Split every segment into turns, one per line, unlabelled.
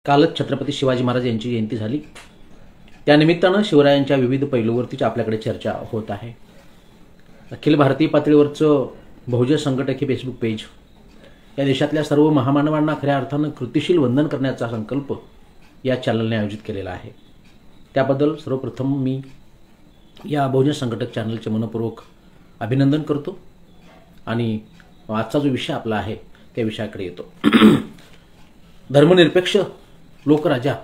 कालच छत्रपती शिवाजी महाराज यांची जयंती झाली। त्यानिमित्तानं शिवरायांच्या विविध पैलूवरतीच आपल्याकडे चर्चा होत आहे। अखिल भारतीय पातळीवरचं बहुजन संघटक हे फेसबुक पेज या देशातल्या सर्व महामानवांना खऱ्या अर्थानं कृतिशील वंदन करण्याचा संकल्प या चॅनलने आयोजित केलेला आहे। त्याबद्दल सर्वप्रथम मी या बहुजन संघटक चॅनलचे मनपूर्वक अभिनंदन करतो आणि आजचा जो विषय आपला आहे त्या विषयाकडे येतो। धर्मनिरपेक्ष लोकराजा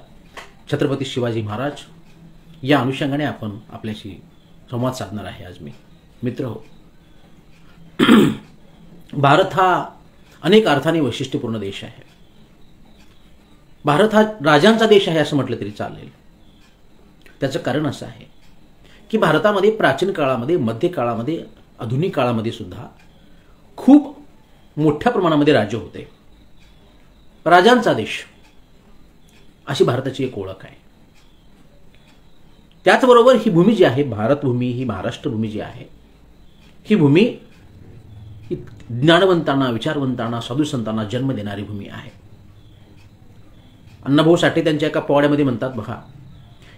छत्रपती शिवाजी महाराज या अनुषंगाने आपण आपल्याशी संवाद साधणार आहे आज मी। मित्र हो, भारत हा अनेक अर्थाने वैशिष्ट्यपूर्ण देश आहे। भारत हा राजांचा देश आहे असं म्हटलं तरी चालेल। त्याचं कारण असं आहे की भारतामध्ये प्राचीन काळामध्ये, मध्य काळामध्ये, आधुनिक काळामध्ये सुद्धा खूप मोठ्या प्रमाणामध्ये राज्य होते। राजांचा देश अशी भारताची एक ओळख आहे। त्याचबरोबर ही भूमी जी आहे, भारत भूमी, ही महाराष्ट्र भूमी जी आहे, ही भूमी ही ज्ञानवंतांना, विचारवंतांना, साधुसंतांना जन्म देणारी भूमी आहे। अण्णाभाऊ साठे त्यांच्या एका पोवाड्यामध्ये म्हणतात बघा,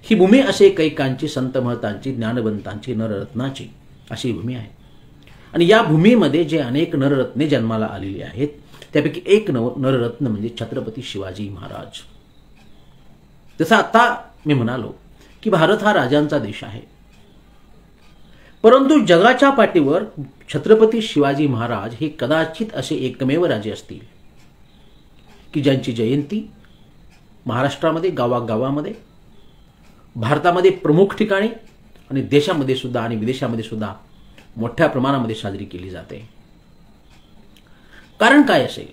ही भूमी असे कैकांची, संत महतांची, ज्ञानवंतांची, नररत्नाची अशी भूमी आहे। आणि या भूमीमध्ये जे अनेक नररत्ने जन्माला आलेली आहेत त्यापैकी एक नररत्न म्हणजे छत्रपती शिवाजी महाराज। जसं आता मी म्हणालो की भारत हा राजांचा देश आहे, परंतु जगाच्या पाठीवर छत्रपती शिवाजी महाराज हे कदाचित असे एकमेव राजे असतील की ज्यांची जयंती महाराष्ट्रामध्ये, गावागावामध्ये, भारतामध्ये प्रमुख ठिकाणी आणि देशामध्ये सुद्धा आणि विदेशामध्ये सुद्धा मोठ्या प्रमाणामध्ये साजरी केली जाते। कारण काय असेल?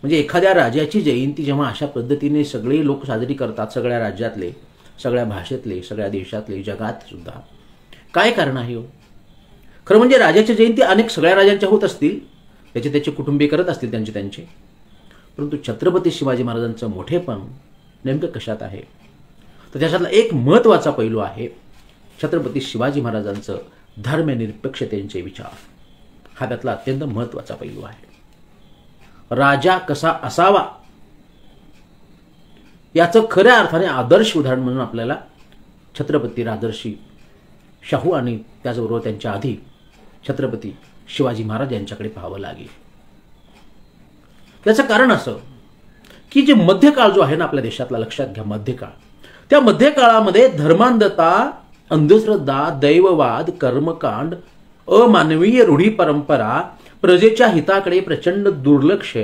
म्हणजे एखाद्या राजाची जयंती जेव्हा अशा पद्धतीने सगळे लोक साजरी करतात, सगळ्या राज्यातले, सगळ्या भाषेतले, सगळ्या देशातले, जगात सुद्धा, काय कारण आहे हो? खरं म्हणजे राजाची जयंती अनेक सगळ्या राजांच्या होत असतील, त्याचे कुटुंबीय करत असतील त्यांचे, परंतु छत्रपती शिवाजी महाराजांचं मोठेपण नेमकं कशात आहे? तर त्याच्यातला एक महत्त्वाचा पैलू आहे छत्रपती शिवाजी महाराजांचं धर्मनिरपेक्षतेचे विचार। हा त्यातला अत्यंत महत्त्वाचा पैलू आहे। राजा कसा असावा याचं खऱ्या अर्थाने आदर्श उदाहरण म्हणून आपल्याला छत्रपती राजर्षी शाहू आणि त्याचबरोबर त्यांच्या आधी छत्रपती शिवाजी महाराज यांच्याकडे पाहावं लागेल। त्याचं कारण असं की जे मध्यकाळ जो आहे ना आपल्या देशातला, लक्षात घ्या मध्यकाळ, त्या मध्यकाळामध्ये धर्मांधता, अंधश्रद्धा, दैववाद, कर्मकांड, अमानवीय रूढी परंपरा, प्रजेच्या हिताकडे प्रचंड दुर्लक्ष,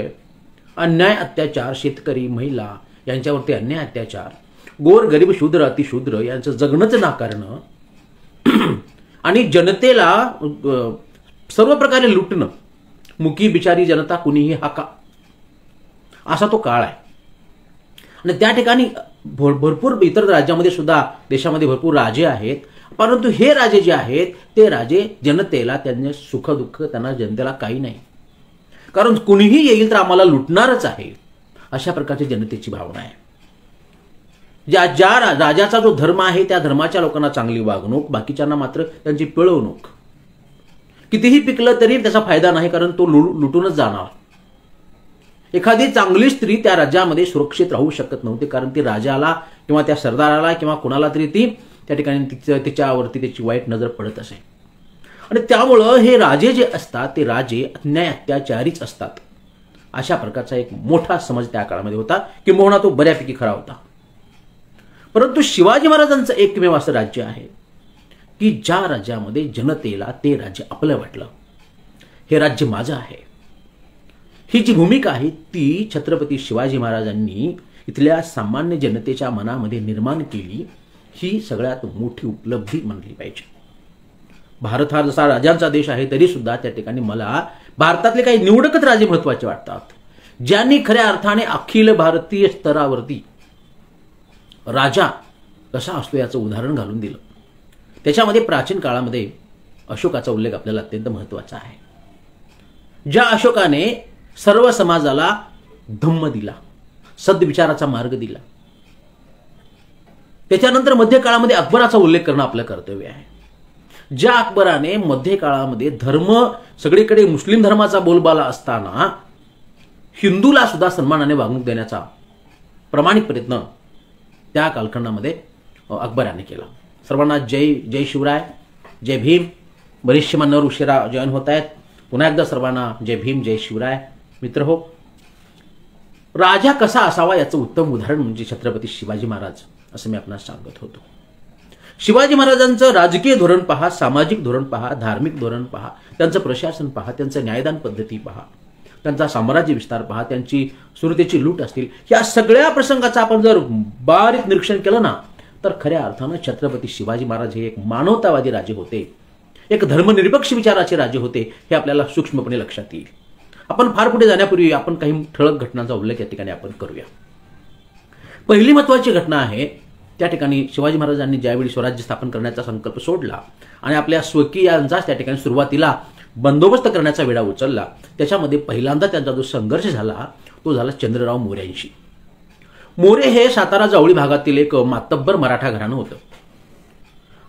अन्याय अत्याचार, शेतकरी, महिला यांच्यावरती अन्याय अत्याचार, गोर गरीब, शूद्र, अतिशूद्र यांचं जगणंच नाकारणं आणि जनतेला सर्व प्रकारे लुटणं, मुकी बिचारी जनता कुणीही हाका, असा तो काळ आहे। आणि त्या ठिकाणी भरपूर इतर राज्यामध्ये सुद्धा, देशामध्ये भरपूर राजे आहेत, परंतु हे राजे जे आहेत ते राजे जनतेला, त्यांचे सुख दुःख त्यांना जनतेला काही नाही, कारण कुणीही येईल तर आम्हाला लुटणारच आहे, अशा प्रकारची जनतेची भावना आहे। ज्या राजाचा जो धर्म आहे त्या धर्माच्या लोकांना चांगली वागणूक, बाकीच्यांना मात्र त्यांची पिळवणूक। कितीही पिकलं तरी त्याचा फायदा नाही, कारण तो लुटूनच जाणार। एखादी चांगली स्त्री त्या राज्यामध्ये सुरक्षित राहू शकत नव्हती, कारण ती राजाला किंवा त्या सरदाराला किंवा कुणाला तरी ती त्या ठिकाणी तिच्यावरती त्याची वाईट नजर पडत असे। आणि त्यामुळं हे राजे जे असतात ते राजे अन्याय अत्याचारीच असतात, अशा प्रकारचा एक मोठा समज त्या काळामध्ये होता, किंबहुना तो बऱ्यापैकी खरा होता। परंतु शिवाजी महाराजांचं एकमेव असं राज्य आहे की ज्या राज्यामध्ये जनतेला ते राज्य आपलं वाटलं, हे राज्य माझं आहे। ही जी भूमिका आहे ती छत्रपती शिवाजी महाराजांनी इथल्या सामान्य जनतेच्या मनामध्ये निर्माण केली, ही सगळ्यात मोठी उपलब्धी मानली पाहिजे। भारत हा जसा राजांचा देश आहे तरी सुद्धा त्या ठिकाणी मला भारतातले काही निवडकच राजे महत्त्वाचे वाटतात, ज्यांनी खऱ्या अर्थाने अखिल भारतीय स्तरावरती राजा कसा असतो याचं उदाहरण घालून दिलं। त्याच्यामध्ये प्राचीन काळामध्ये अशोकाचा उल्लेख आपल्याला अत्यंत महत्त्वाचा आहे। ज्या अशोकाने सर्व समाजाला धम्म दिला, सद्विचाराचा मार्ग दिला। त्याच्यानंतर मध्य काळामध्ये अकबराचा उल्लेख करणं आपलं कर्तव्य आहे। ज्या अकबराने मध्य काळामध्ये धर्म सगळीकडे मुस्लिम धर्माचा बोलबाला असताना हिंदूला सुद्धा सन्मानाने वागणूक देण्याचा प्रामाणिक प्रयत्न त्या कालखंडामध्ये अकबराने केला. सर्वांना जय जय शिवराय, जय भीम. बरीचशी मान्यवर उशिरा जॉईन होत आहेत. पुन्हा एकदा सर्वांना जय भीम, जय शिवराय. मित्र हो, राजा कसा असावा याचं उत्तम उदाहरण म्हणजे छत्रपती शिवाजी महाराज असं मी आपणास सांगत होतो. शिवाजी महाराजांचं राजकीय धोरण पहा, सामाजिक धोरण पहा, धार्मिक धोरण पहा, त्यांचं प्रशासन पहा, त्यांचं न्यायदान पद्धती पहा, त्यांचा साम्राज्य विस्तार पहा, त्यांची सुरतेची लूट असतील, या सगळ्या प्रसंगाचं आपण जर बारीक निरीक्षण केलं ना तर खऱ्या अर्थानं छत्रपती शिवाजी महाराज हे एक मानवतावादी राजे होते, एक धर्मनिरपेक्ष विचाराचे राजे होते, हे आपल्याला सूक्ष्मपणे लक्षात येईल. आपण फार पुढे जाण्यापूर्वी आपण काही ठळक घटनांचा उल्लेख या ठिकाणी आपण करूया. पहिली महत्वाची घटना आहे, त्या ठिकाणी शिवाजी महाराजांनी ज्यावेळी स्वराज्य स्थापन करण्याचा संकल्प सोडला आणि आपल्या स्वकीयांचाच त्या ठिकाणी सुरुवातीला बंदोबस्त करण्याचा वेढा उचलला, त्याच्यामध्ये पहिल्यांदा त्यांचा जो संघर्ष झाला तो झाला चंद्रराव मोऱ्यांशी. मोरे हे सातारा जावळी भागातील एक मातब्बर मराठा घराणं होतं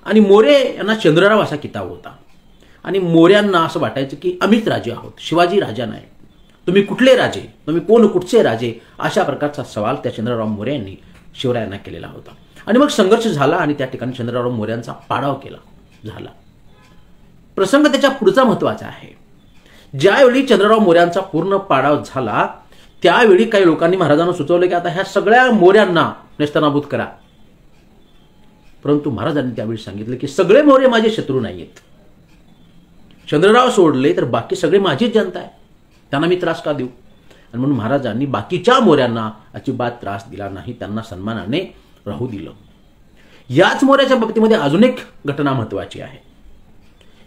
आणि मोरे यांना चंद्रराव असा किताब होता आणि मोऱ्यांना असं वाटायचं की आम्हीच राजे आहोत, शिवाजी राजा नाही, तुम्ही कुठले राजे, तुम्ही कोण कुठचे राजे, अशा प्रकारचा सवाल त्या चंद्रराव मोरे यांनी शिवरायांना केलेला होता. आणि मग संघर्ष झाला आणि त्या ठिकाणी चंद्रराव मोऱ्यांचा पाडाव केला झाला. प्रसंग त्याच्या पुढचा महत्वाचा आहे. ज्यावेळी चंद्रराव मोऱ्यांचा पूर्ण पाडाव झाला त्यावेळी काही लोकांनी महाराजांना सुचवलं की आता ह्या सगळ्या मोऱ्यांना नेस्तनाबूत करा. परंतु महाराजांनी त्यावेळी सांगितलं की सगळे मोरे माझे शत्रू नाहीयेत, चंद्रराव सोडले तर बाकी सगळे माझीच जनता आहे, त्यांना मी त्रास का देऊ. आणि म्हणून महाराजांनी बाकीच्या मोऱ्यांना अजिबात त्रास दिला नाही, त्यांना सन्मानाने राहू दिलं. याच मोऱ्याच्या बाबतीमध्ये अजून एक घटना महत्वाची आहे.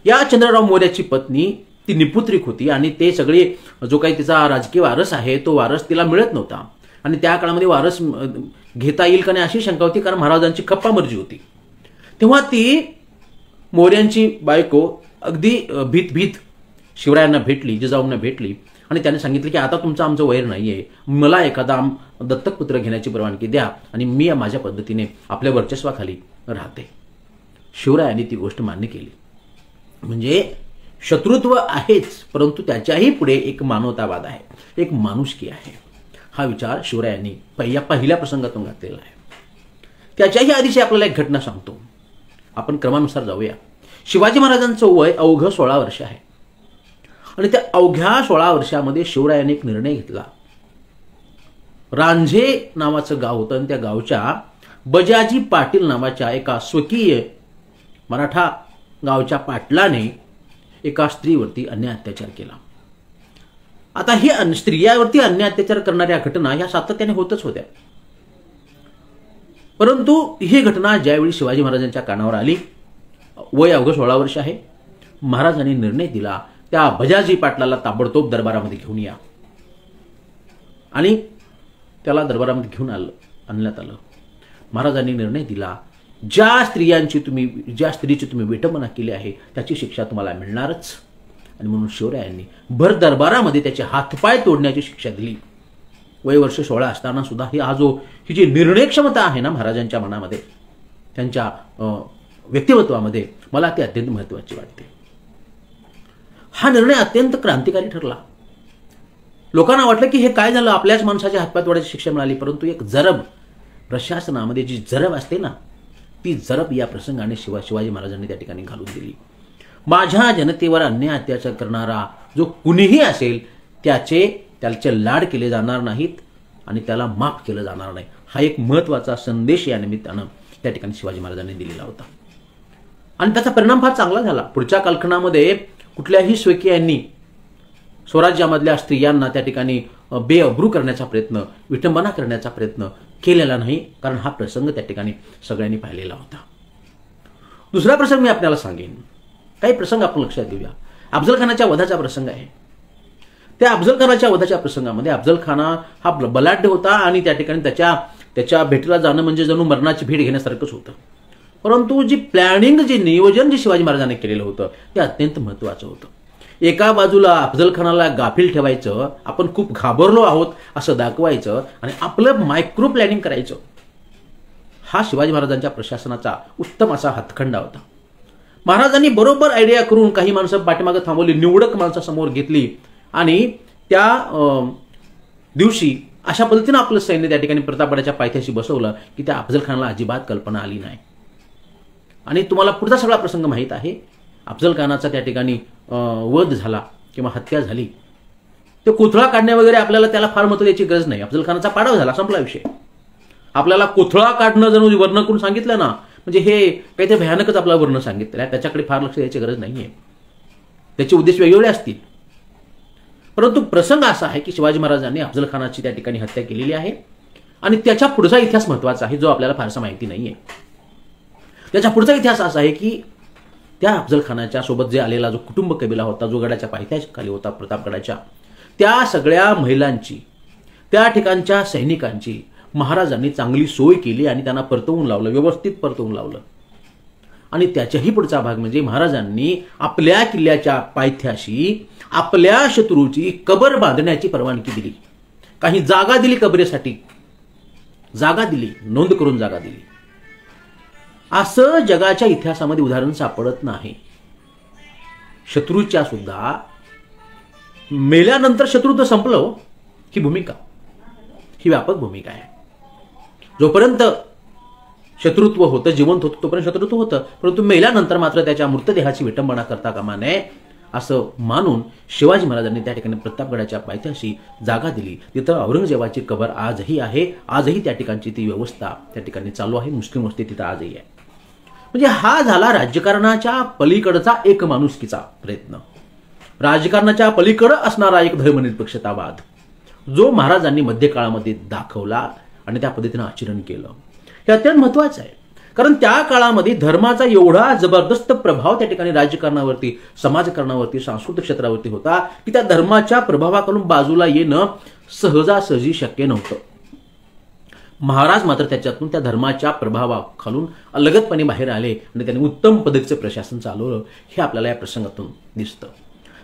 या चंद्रराव मोऱ्याची पत्नी ती निपुत्रिक होती आणि ते सगळे जो काही तिचा राजकीय वारस आहे तो वारस तिला मिळत नव्हता आणि त्या काळामध्ये वारस घेता येईल का नाही अशी शंका होती, कारण महाराजांची खप्पा मर्जी होती. तेव्हा ती मोऱ्यांची बायको अगदी भीत शिवरायांना भेटली, जिजाऊंना भेटली आणि त्याने सांगितलं की आता तुमचं आमचं वैर नाहीये, मला एखादा दत्तक पुत्र घेण्याची परवानगी द्या आणि मी माझ्या पद्धतीने आपल्या वर्चस्वाखाली राहते. शिवरायांनी ती गोष्ट मान्य केली. म्हणजे शत्रुत्व आहेच, परंतु त्याच्याही पुढे एक मानवतावाद आहे, एक माणुसकी आहे. हा विचार शिवरायांनी पहिल्या प्रसंगातून घातलेला आहे. त्याच्याही आधीची आपल्याला एक घटना सांगतो. आपण क्रमानुसार जाऊया. शिवाजी महाराजांचं वय अवघं 16 वर्ष आहे आणि त्या अवघ्या 16 वर्षामध्ये शिवरायांनी एक निर्णय घेतला. रांझे नावाचं गाव होतं आणि त्या गावच्या बजाजी पाटील नावाच्या एका स्वकीय मराठा गावच्या पाटलाने एका स्त्रीवरती अन्याय अत्याचार केला. आता ही स्त्रियावरती अन्याय अत्याचार करणाऱ्या घटना या सातत्याने होतच होत्या. परंतु ही घटना ज्यावेळी शिवाजी महाराजांच्या कानावर आली, वय अवघं 16 वर्ष आहे, महाराजांनी निर्णय दिला त्या बजाजी पाटलाला ताबडतोब दरबारामध्ये घेऊन या आणि त्याला दरबारामध्ये घेऊन आणण्यात आलं. महाराजांनी निर्णय दिला ज्या स्त्रीची तुम्ही विटंबना केली आहे त्याची शिक्षा तुम्हाला मिळणारच. आणि म्हणून शिवरायांनी भर दरबारामध्ये त्याचे हातपाय तोडण्याची शिक्षा दिली. वय वर्ष 16 असताना सुद्धा ही जी निर्णय क्षमता आहे ना महाराजांच्या मनामध्ये, त्यांच्या व्यक्तिमत्वामध्ये, मला ती अत्यंत महत्वाची वाटते. हा निर्णय अत्यंत क्रांतिकारी ठरला. लोकांना वाटलं की हे काय झालं, आपल्याच माणसाच्या हातपाय तोडायची शिक्षा मिळाली. परंतु एक जरब, प्रशासनामध्ये जी जरब असते ना, ती जरब या प्रसंगाने शिवाजी महाराजांनी त्या ठिकाणी घालून दिली. माझ्या जनतेवर अन्याय अत्याचार करणारा जो कुणीही असेल त्याचे लाड केले जाणार नाहीत आणि त्याला माफ केलं जाणार नाही. हा एक महत्वाचा संदेश या निमित्तानं त्या ठिकाणी शिवाजी महाराजांनी दिलेला होता आणि त्याचा परिणाम फार चांगला झाला. पुढच्या कालखंडामध्ये कुठल्याही स्वकीयांनी स्वराज्यामधल्या स्त्रियांना त्या ठिकाणी बेअब्रू करण्याचा प्रयत्न, विटंबना करण्याचा प्रयत्न केलेला नाही, कारण हा प्रसंग त्या ठिकाणी सगळ्यांनी पाहिलेला होता. दुसरा प्रसंग मी आपल्याला सांगेन. काही प्रसंग आपण लक्षात घेऊया. अफजल खानाच्या वधाचा प्रसंग आहे. त्या अफजल खानाच्या वधाच्या प्रसंगामध्ये अफजल खाना हा बलाढ्य होता आणि त्या ठिकाणी त्याच्या भेटीला जाणं म्हणजे जणू मरणाची भेट घेण्यासारखंच होतं. परंतु जी प्लॅनिंग, जे नियोजन जे शिवाजी महाराजांनी केलेलं होतं ते अत्यंत महत्वाचं होतं. एका बाजूला अफजल खानाला गाफील ठेवायचं, आपण खूप घाबरलो आहोत असं दाखवायचं आणि आपलं मायक्रो प्लॅनिंग करायचं. हा शिवाजी महाराजांच्या प्रशासनाचा उत्तम असा हातखंडा होता. महाराजांनी बरोबर आयडिया करून काही माणसं पाठीमागे थांबवली, निवडक माणसं समोर घेतली आणि त्या दिवशी अशा पद्धतीनं आपलं सैन्य त्या ठिकाणी प्रतापगडाच्या पायथ्याशी बसवलं की त्या अफजल खानाला अजिबात कल्पना आली नाही. आणि तुम्हाला पुढचा सगळा प्रसंग माहीत आहे. अफजल खानाचा त्या ठिकाणी वध झाला किंवा हत्या झाली. ते कोथळा काढण्या वगैरे आपल्याला त्याला फार महत्त्व द्यायची गरज नाही. अफजल खानाचा पाडाव झाला, संपला विषय. आपल्याला कोथळा काढणं जणू वर्ण करून सांगितलं ना, म्हणजे हे काहीतरी भयानकच आपल्याला वर्ण सांगितलं आहे. त्याच्याकडे फार लक्ष द्यायची गरज नाहीये. त्याचे उद्देश वेगवेगळे असतील. परंतु प्रसंग असा आहे की शिवाजी महाराजांनी अफजल खानाची त्या ठिकाणी हत्या केलेली आहे आणि त्याच्या पुढचा इतिहास महत्त्वाचा आहे, जो आपल्याला फारसा माहिती नाहीये. त्याच्या पुढचा इतिहास असा आहे की त्या अफजल खानाच्या सोबत जे आलेला जो कुटुंब कबिला होता, जो गडाच्या पायथ्याखाली होता प्रतापगडाच्या, त्या सगळ्या महिलांची, त्या ठिकाणच्या सैनिकांची महाराजांनी चांगली सोय केली आणि त्यांना परतवून लावलं, व्यवस्थित परतवून लावलं. आणि त्याच्याही पुढचा भाग म्हणजे महाराजांनी आपल्या किल्ल्याच्या पायथ्याशी आपल्या शत्रूची कबर बांधण्याची परवानगी दिली. काही जागा दिली कबरेसाठी, जागा दिली, नोंद करून जागा दिली. असं जगाच्या इतिहासामध्ये उदाहरण सापडत नाही. शत्रूच्या सुद्धा मेल्यानंतर शत्रुत्व संपलं ही भूमिका, ही व्यापक भूमिका आहे. जोपर्यंत शत्रुत्व होतं, जिवंत होतं, तोपर्यंत शत्रुत्व होतं. परंतु मेल्यानंतर मात्र त्याच्या मृतदेहाची विटंबना करता कामा नये असं मानून शिवाजी महाराजांनी त्या ठिकाणी प्रतापगडाच्या पायथ्याशी जागा दिली. तिथं औरंगजेबाची कबर आजही आहे. आजही त्या ठिकाणची ती व्यवस्था त्या ठिकाणी चालू आहे. मुस्लिम वस्ती तिथं आजही आहे. म्हणजे हा झाला राजकारणाच्या पलीकडचा एक माणुसकीचा प्रयत्न, राजकारणाच्या पलीकडे असणारा एक धर्मनिरपेक्षतावाद, जो महाराजांनी मध्यकाळामध्ये दाखवला आणि त्या पद्धतीनं आचरण केलं. हे अत्यंत महत्वाचं आहे. कारण त्या काळामध्ये धर्माचा एवढा जबरदस्त प्रभाव त्या ठिकाणी राजकारणावरती, समाजकारणावरती, सांस्कृतिक क्षेत्रावरती होता की त्या धर्माच्या प्रभावाकडून बाजूला येणं सहजासहजी शक्य नव्हतं. महाराज मात्र त्याच्यातून, त्या धर्माच्या प्रभावाखालून अलगदपणे बाहेर आले आणि त्यांनी उत्तम पद्धतीचं प्रशासन चालवलं. हे आपल्याला या प्रसंगातून दिसतं.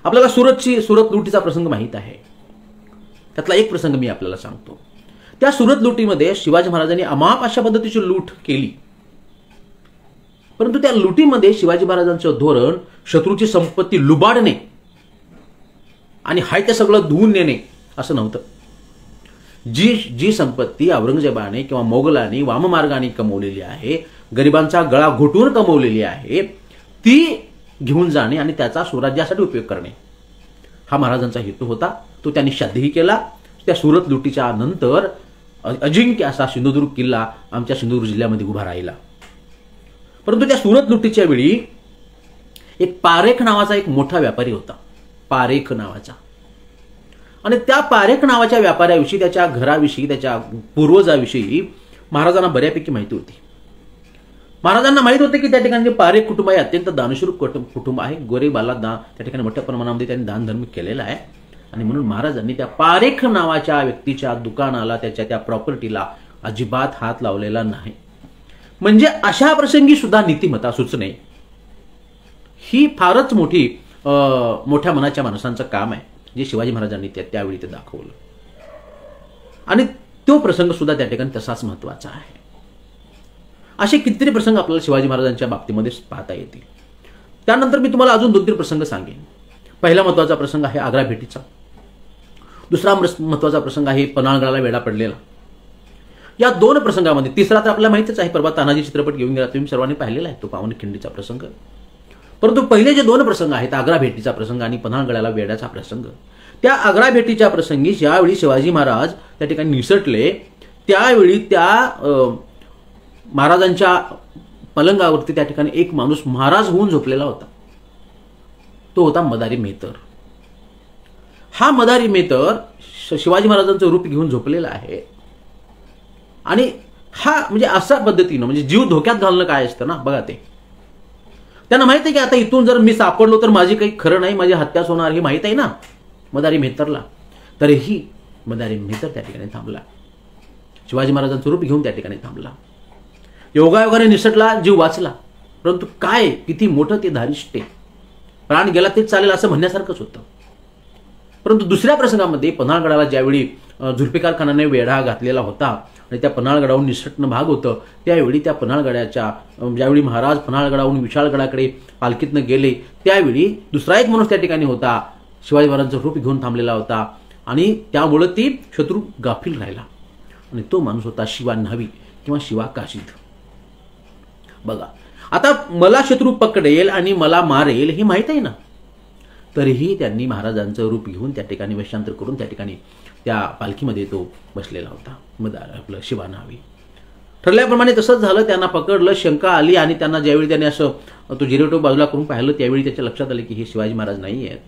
आपल्याला सुरत लुटीचा प्रसंग माहीत आहे. त्यातला एक प्रसंग मी आपल्याला सांगतो. त्या सुरत लुटीमध्ये शिवाजी महाराजांनी अमाप अशा पद्धतीची लूट केली. परंतु त्या लुटीमध्ये शिवाजी महाराजांचं धोरण शत्रूची संपत्ती लुबाडणे आणि हाय ते सगळं धुवून नेणे असं नव्हतं. जी संपत्ती औरंगजेबाने किंवा मोगलांनी वाममार्गाने कमवलेली आहे, गरिबांचा गळा घोटून कमवलेली आहे, ती घेऊन जाणे आणि त्याचा स्वराज्यासाठी उपयोग करणे हा महाराजांचा हेतू होता. तो त्यांनी साध्यही केला. त्या सुरत लुटीच्या नंतर अजिंक्य असा सिंधुदुर्ग किल्ला आमच्या सिंधुदुर्ग जिल्ह्यामध्ये उभा राहिला. परंतु त्या सुरत लुटीच्या वेळी एक पारेख नावाचा एक मोठा व्यापारी होता, पारेख नावाचा. आणि त्या पारेख नावाच्या व्यापाऱ्याविषयी, त्याच्या घराविषयी, त्याच्या पूर्वजाविषयी महाराजांना बऱ्यापैकी माहिती होती. महाराजांना माहित होते की त्या ठिकाणी पारेख कुटुंब आहे अत्यंत दानशूर कुटुंब आहे. गरिबाला त्या ठिकाणी मोठ्या प्रमाणामध्ये त्यांनी दानधर्म केलेला आहे. आणि म्हणून महाराजांनी त्या पारेख नावाच्या व्यक्तीच्या दुकानाला, त्याच्या त्या प्रॉपर्टीला अजिबात हात लावलेला नाही. म्हणजे अशा प्रसंगी सुद्धा नीतिमत्ता सुचणे ही फारच मोठ्या मनाच्या माणसांचं काम आहे, जे शिवाजी महाराजांनी त्यावेळी ते दाखवलं. आणि तो प्रसंग सुद्धा त्या ठिकाणी तसाच महत्वाचा आहे. असे कितीतरी प्रसंग आपल्याला शिवाजी महाराजांच्या बाबतीमध्ये पाहता येतील. त्यानंतर मी तुम्हाला अजून 2-3 प्रसंग सांगेन. पहिला महत्वाचा प्रसंग आहे आग्रा भेटीचा. दुसरा महत्वाचा प्रसंग आहे पन्हाळगडाला वेढा पडलेला. या 2 प्रसंगामध्ये, तिसरा तर आपल्याला माहितीच आहे, परवा तानाजी चित्रपट घेऊन गेला, तुम्ही सर्वांनी पाहिलेला आहे तो पावनखिंडीचा प्रसंग. परंतु पहिले जे 2 प्रसंग आहेत, आग्रा भेटीचा प्रसंग आणि पन्हाळगडाला वेढ्याचा प्रसंग, त्या आग्रा भेटीच्या प्रसंगी ज्यावेळी शिवाजी महाराज त्या ठिकाणी निसटले, त्यावेळी त्या महाराजांच्या पलंगावरती त्या ठिकाणी एक माणूस महाराज होऊन झोपलेला होता. तो होता मदारी मेहतर. हा मदारी मेहतर शिवाजी महाराजांचं रूप घेऊन झोपलेला आहे. आणि हा म्हणजे अशा पद्धतीनं, म्हणजे जीव धोक्यात घालणं काय असतं ना, बघा ते. त्यांना माहित आहे की आता इथून जर मी सापडलो तर माझी काही खरं नाही, माझी हत्याच होणार, हे माहित आहे ना मदारी मेहतरला. तरीही मदारी मेहतर त्या ठिकाणी थांबला. शिवाजी महाराजांचं रूप घेऊन त्या ठिकाणी थांबला. योगायोगाने निसटला, जीव वाचला. परंतु काय, किती मोठं ते धारिष्ट, प्राण गेला तेच चालेल असं म्हणण्यासारखंच होतं. परंतु दुसऱ्या प्रसंगामध्ये पन्हाळगडाला ज्यावेळी जुल्फिकार खानाने वेढा घातलेला होता आणि त्या पन्हाळगडावरून निसटणं भाग होतं, त्यावेळी त्या पन्हाळगडाच्या, ज्यावेळी महाराज पन्हाळगडावरून विशाळगडाकडे पालखीतनं गेले, त्यावेळी दुसरा एक माणूस त्या ठिकाणी होता, शिवाजी महाराजांचं रूप घेऊन थांबलेला होता. आणि त्यामुळे ती शत्रू गाफील राहिला आणि तो माणूस होता शिवा न्हावी किंवा शिवा काशीद. बघा, आता मला शत्रू पकडेल आणि मला मारेल हे माहीत आहे ना, तरीही त्यांनी महाराजांचं रूप घेऊन त्या ठिकाणी वेशांतर करून त्या ठिकाणी त्या पालखीमध्ये तो बसलेला होता. मग आपलं शिवा न्हावी ठरल्याप्रमाणे तसंच झालं. त्यांना पकडलं, शंका आली आणि त्यांना ज्यावेळी त्याने असं तो जिरेटोप बाजूला करून पाहिलं त्यावेळी त्याच्या लक्षात आलं की हे शिवाजी महाराज नाही आहेत.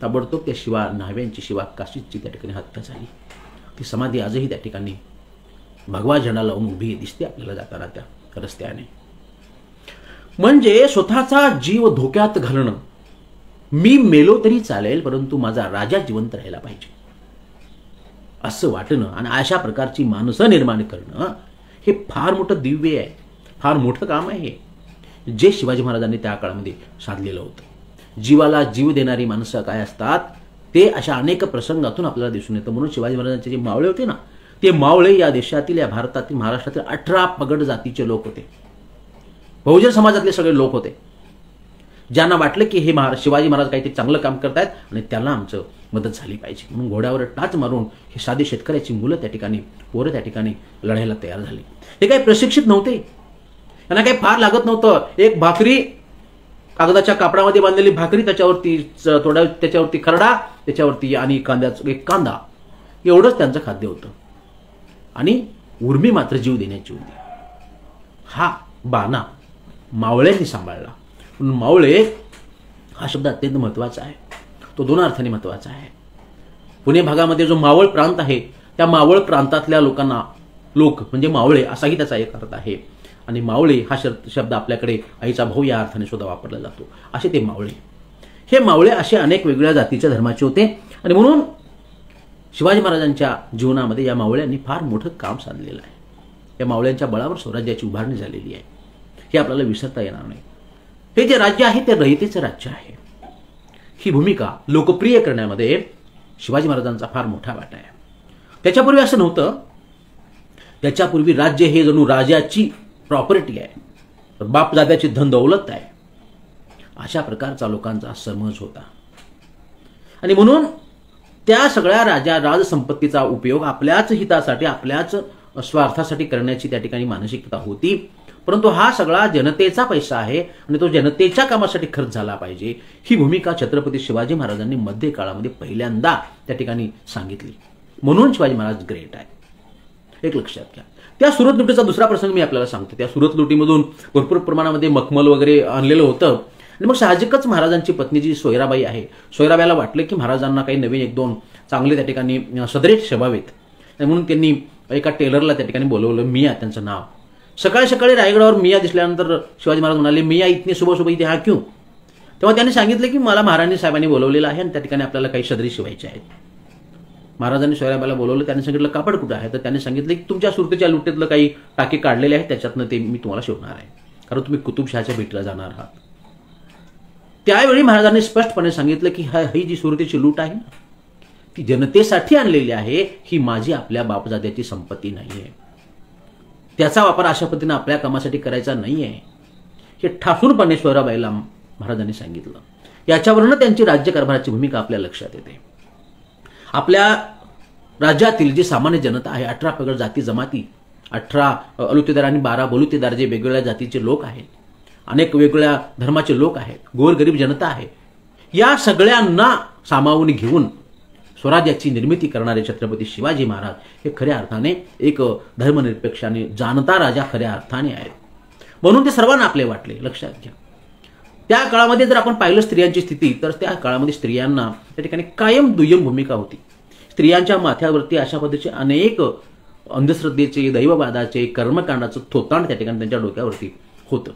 ताबडतोब त्या शिवा न्हाव्यांची, शिवा काशीदची त्या ठिकाणी हत्या झाली. ती समाधी आजही त्या ठिकाणी भगवा झेंडा लावून उभी दिसते आपल्याला जाताना त्या रस्त्याने. म्हणजे स्वतःचा जीव धोक्यात घालणं, मी मेलो तरी चालेल परंतु माझा राजा जिवंत राहायला पाहिजे असं वाटणं आणि अशा प्रकारची माणसं निर्माण करणं हे फार मोठं दिव्य आहे, फार मोठं काम आहे हे, जे शिवाजी महाराजांनी त्या काळामध्ये साधलेलं होतं. जीवाला जीव देणारी माणसं काय असतात ते अशा अनेक प्रसंगातून आपल्याला दिसून येतं. म्हणून शिवाजी महाराजांचे जे मावळे होते ना, ते मावळे या देशातील, या भारतातील, महाराष्ट्रातील 18 पगड जातीचे लोक होते. बहुजन समाजातले सगळे लोक होते, ज्यांना वाटलं की हे शिवाजी महाराज काहीतरी चांगलं काम करतायत आणि त्याला आमचं मदत झाली पाहिजे. म्हणून घोड्यावर टाच मारून हे साधे शेतकऱ्याची मुलं त्या ठिकाणी, पोरं त्या ठिकाणी लढायला तयार झाली. हे काही प्रशिक्षित नव्हते, त्यांना काही फार लागत नव्हतं. एक भाकरी, कागदाच्या कापडामध्ये बांधलेली भाकरी, त्याच्यावरती थोडा, त्याच्यावरती खरडा, त्याच्यावरती आणि कांद्याचा एक कांदा, एवढंच त्यांचं खाद्य होतं. आणि उर्मी मात्र जीव देण्याची होती. हा बाणा मावळ्यांनी सांभाळला. मावळे हा शब्द अत्यंत महत्त्वाचा आहे, तो दोन अर्थाने महत्त्वाचा आहे. पुणे भागामध्ये जो मावळ प्रांत आहे त्या मावळ प्रांतातल्या लोकांना, लोक म्हणजे मावळे असाही त्याचा एक अर्थ आहे. आणि मावळे हा शब्द आपल्याकडे आईचा भाऊ या अर्थाने सुद्धा वापरला जातो. असे ते मावळे, हे मावळे असे अनेक वेगवेगळ्या जातीच्या धर्माचे होते. आणि म्हणून शिवाजी महाराजांच्या जीवनामध्ये या मावळ्यांनी फार मोठं काम साधलेलं आहे. या मावळ्यांच्या बळावर स्वराज्याची उभारणी झालेली आहे, हे आपल्याला विसरता येणार नाही. हे जे राज्य आहे ते रयतेचं राज्य आहे. ही भूमिका लोकप्रिय करण्यामध्ये शिवाजी महाराजांचा फार मोठा वाटा आहे. त्याच्यापूर्वी असं नव्हतं. त्याच्यापूर्वी राज्य हे जणू राजाची प्रॉपर्टी आहे, बापजाद्याची धन दौलत आहे, अशा प्रकारचा लोकांचा समज होता. आणि म्हणून त्या सगळ्या राजसंपत्तीचा उपयोग आपल्याच हितासाठी, आपल्याच स्वार्थासाठी करण्याची त्या ठिकाणी मानसिकता होती. परंतु हा सगळा जनतेचा पैसा आहे आणि तो जनतेच्या कामासाठी खर्च झाला पाहिजे, ही भूमिका छत्रपती शिवाजी महाराजांनी मध्य काळामध्ये पहिल्यांदा त्या ठिकाणी सांगितली. म्हणून शिवाजी महाराज ग्रेट आहे, एक लक्षात घ्या. त्या सुरत लुटीचा दुसरा प्रसंग मी आपल्याला सांगतो. त्या सुरत लुटीमधून भरपूर प्रमाणामध्ये मखमल वगैरे आणलेलं होतं. आणि मग साहजिकच महाराजांची पत्नी जी सोयराबाई आहे, सोयराबाईला वाटलं की महाराजांना काही नवीन एक दोन चांगले त्या ठिकाणी सदरेश शोभावेत, म्हणून त्यांनी एका टेलरला त्या ठिकाणी बोलवलं, मिया त्यांचं नाव. सकाळी सकाळी रायगडावर मिया दिसल्यानंतर शिवाजी महाराज म्हणाले, मिया इतने सुबह सुबह इथे हा क्यों? तेव्हा त्यांनी सांगितलं की मला महाराणी साहेबांनी बोलवलेलं आहे आणि त्या ठिकाणी आपल्याला काही सदरी शिवायचे आहेत. महाराजांनी सोयराबाईला बोलवलं. त्यांनी सांगितलं कापड कुठं आहे? तर त्यांनी सांगितलं की तुमच्या सुरतेच्या लुटीतलं काही टाके काढलेले आहेत, त्याच्यातनं ते मी तुम्हाला शिवणार आहे, कारण तुम्ही कुतुबशहाच्या भेटीला जाणार आहात. त्यावेळी महाराजांनी स्पष्टपणे सांगितलं की ही जी सुरतेची लूट आहे ना, ती जनतेसाठी आणलेली आहे, ही माझी आपल्या बापजाद्याची संपत्ती नाही आहे. त्याचा वापर अशा पद्धतीने आपल्या कामासाठी करायचा नाही आहे, हे ठासूनपणे सोयराबाईला महाराजांनी सांगितलं. याच्यावरून त्यांची राज्यकारभाराची भूमिका आपल्या लक्षात येते. आपल्या राज्यातील जी सामान्य जनता आहे, 18 पगड जाती जमाती, 18 अलुतेदार आणि 12 बलुतेदार, जे वेगवेगळ्या जातीचे लोक आहेत, अनेक वेगवेगळ्या धर्माचे लोक आहेत, गोरगरीब जनता आहे, या सगळ्यांना सामावून घेऊन स्वराज्याची निर्मिती करणारे छत्रपती शिवाजी महाराज हे खऱ्या अर्थाने एक धर्मनिरपेक्ष आणि जाणता राजा खऱ्या अर्थाने आहेत. म्हणून ते सर्वांना आपले वाटले. लक्षात घ्या, त्या काळामध्ये जर आपण पाहिलं स्त्रियांची स्थिती, तर त्या काळामध्ये स्त्रियांना त्या ठिकाणी कायम दुय्यम भूमिका होती. स्त्रियांच्या माथ्यावरती अशा पद्धतीचे अनेक अंधश्रद्धेचे, दैववादाचे, कर्मकांडाचं थोतांड त्या ठिकाणी त्यांच्या डोक्यावरती होतं.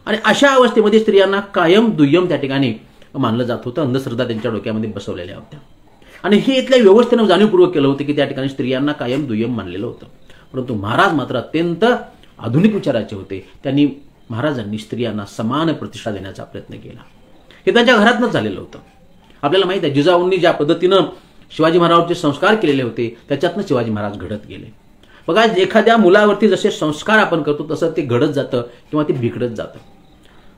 आणि अशा अवस्थेमध्ये स्त्रियांना कायम दुय्यम त्या ठिकाणी मानलं जात होतं. अंधश्रद्धा त्यांच्या डोक्यामध्ये बसवलेल्या होत्या. आणि हे इथल्या व्यवस्थेनं जाणीवपूर्वक केलं होतं की त्या ठिकाणी स्त्रियांना कायम दुय्यम मानलेलं होतं. परंतु महाराज मात्र अत्यंत आधुनिक विचाराचे होते. त्यांनी महाराजांनी स्त्रियांना समान प्रतिष्ठा देण्याचा प्रयत्न केला. हे त्यांच्या घरातनंच झालेलं होतं. आपल्याला माहित आहे, जिजाऊंनी ज्या पद्धतीनं शिवाजी महाराजांचे संस्कार केलेले होते त्याच्यातनं शिवाजी महाराज घडत गेले. बघा, एखाद्या मुलावरती जसे संस्कार आपण करतो तसं ते घडत जातं किंवा ते बिघडत जातं.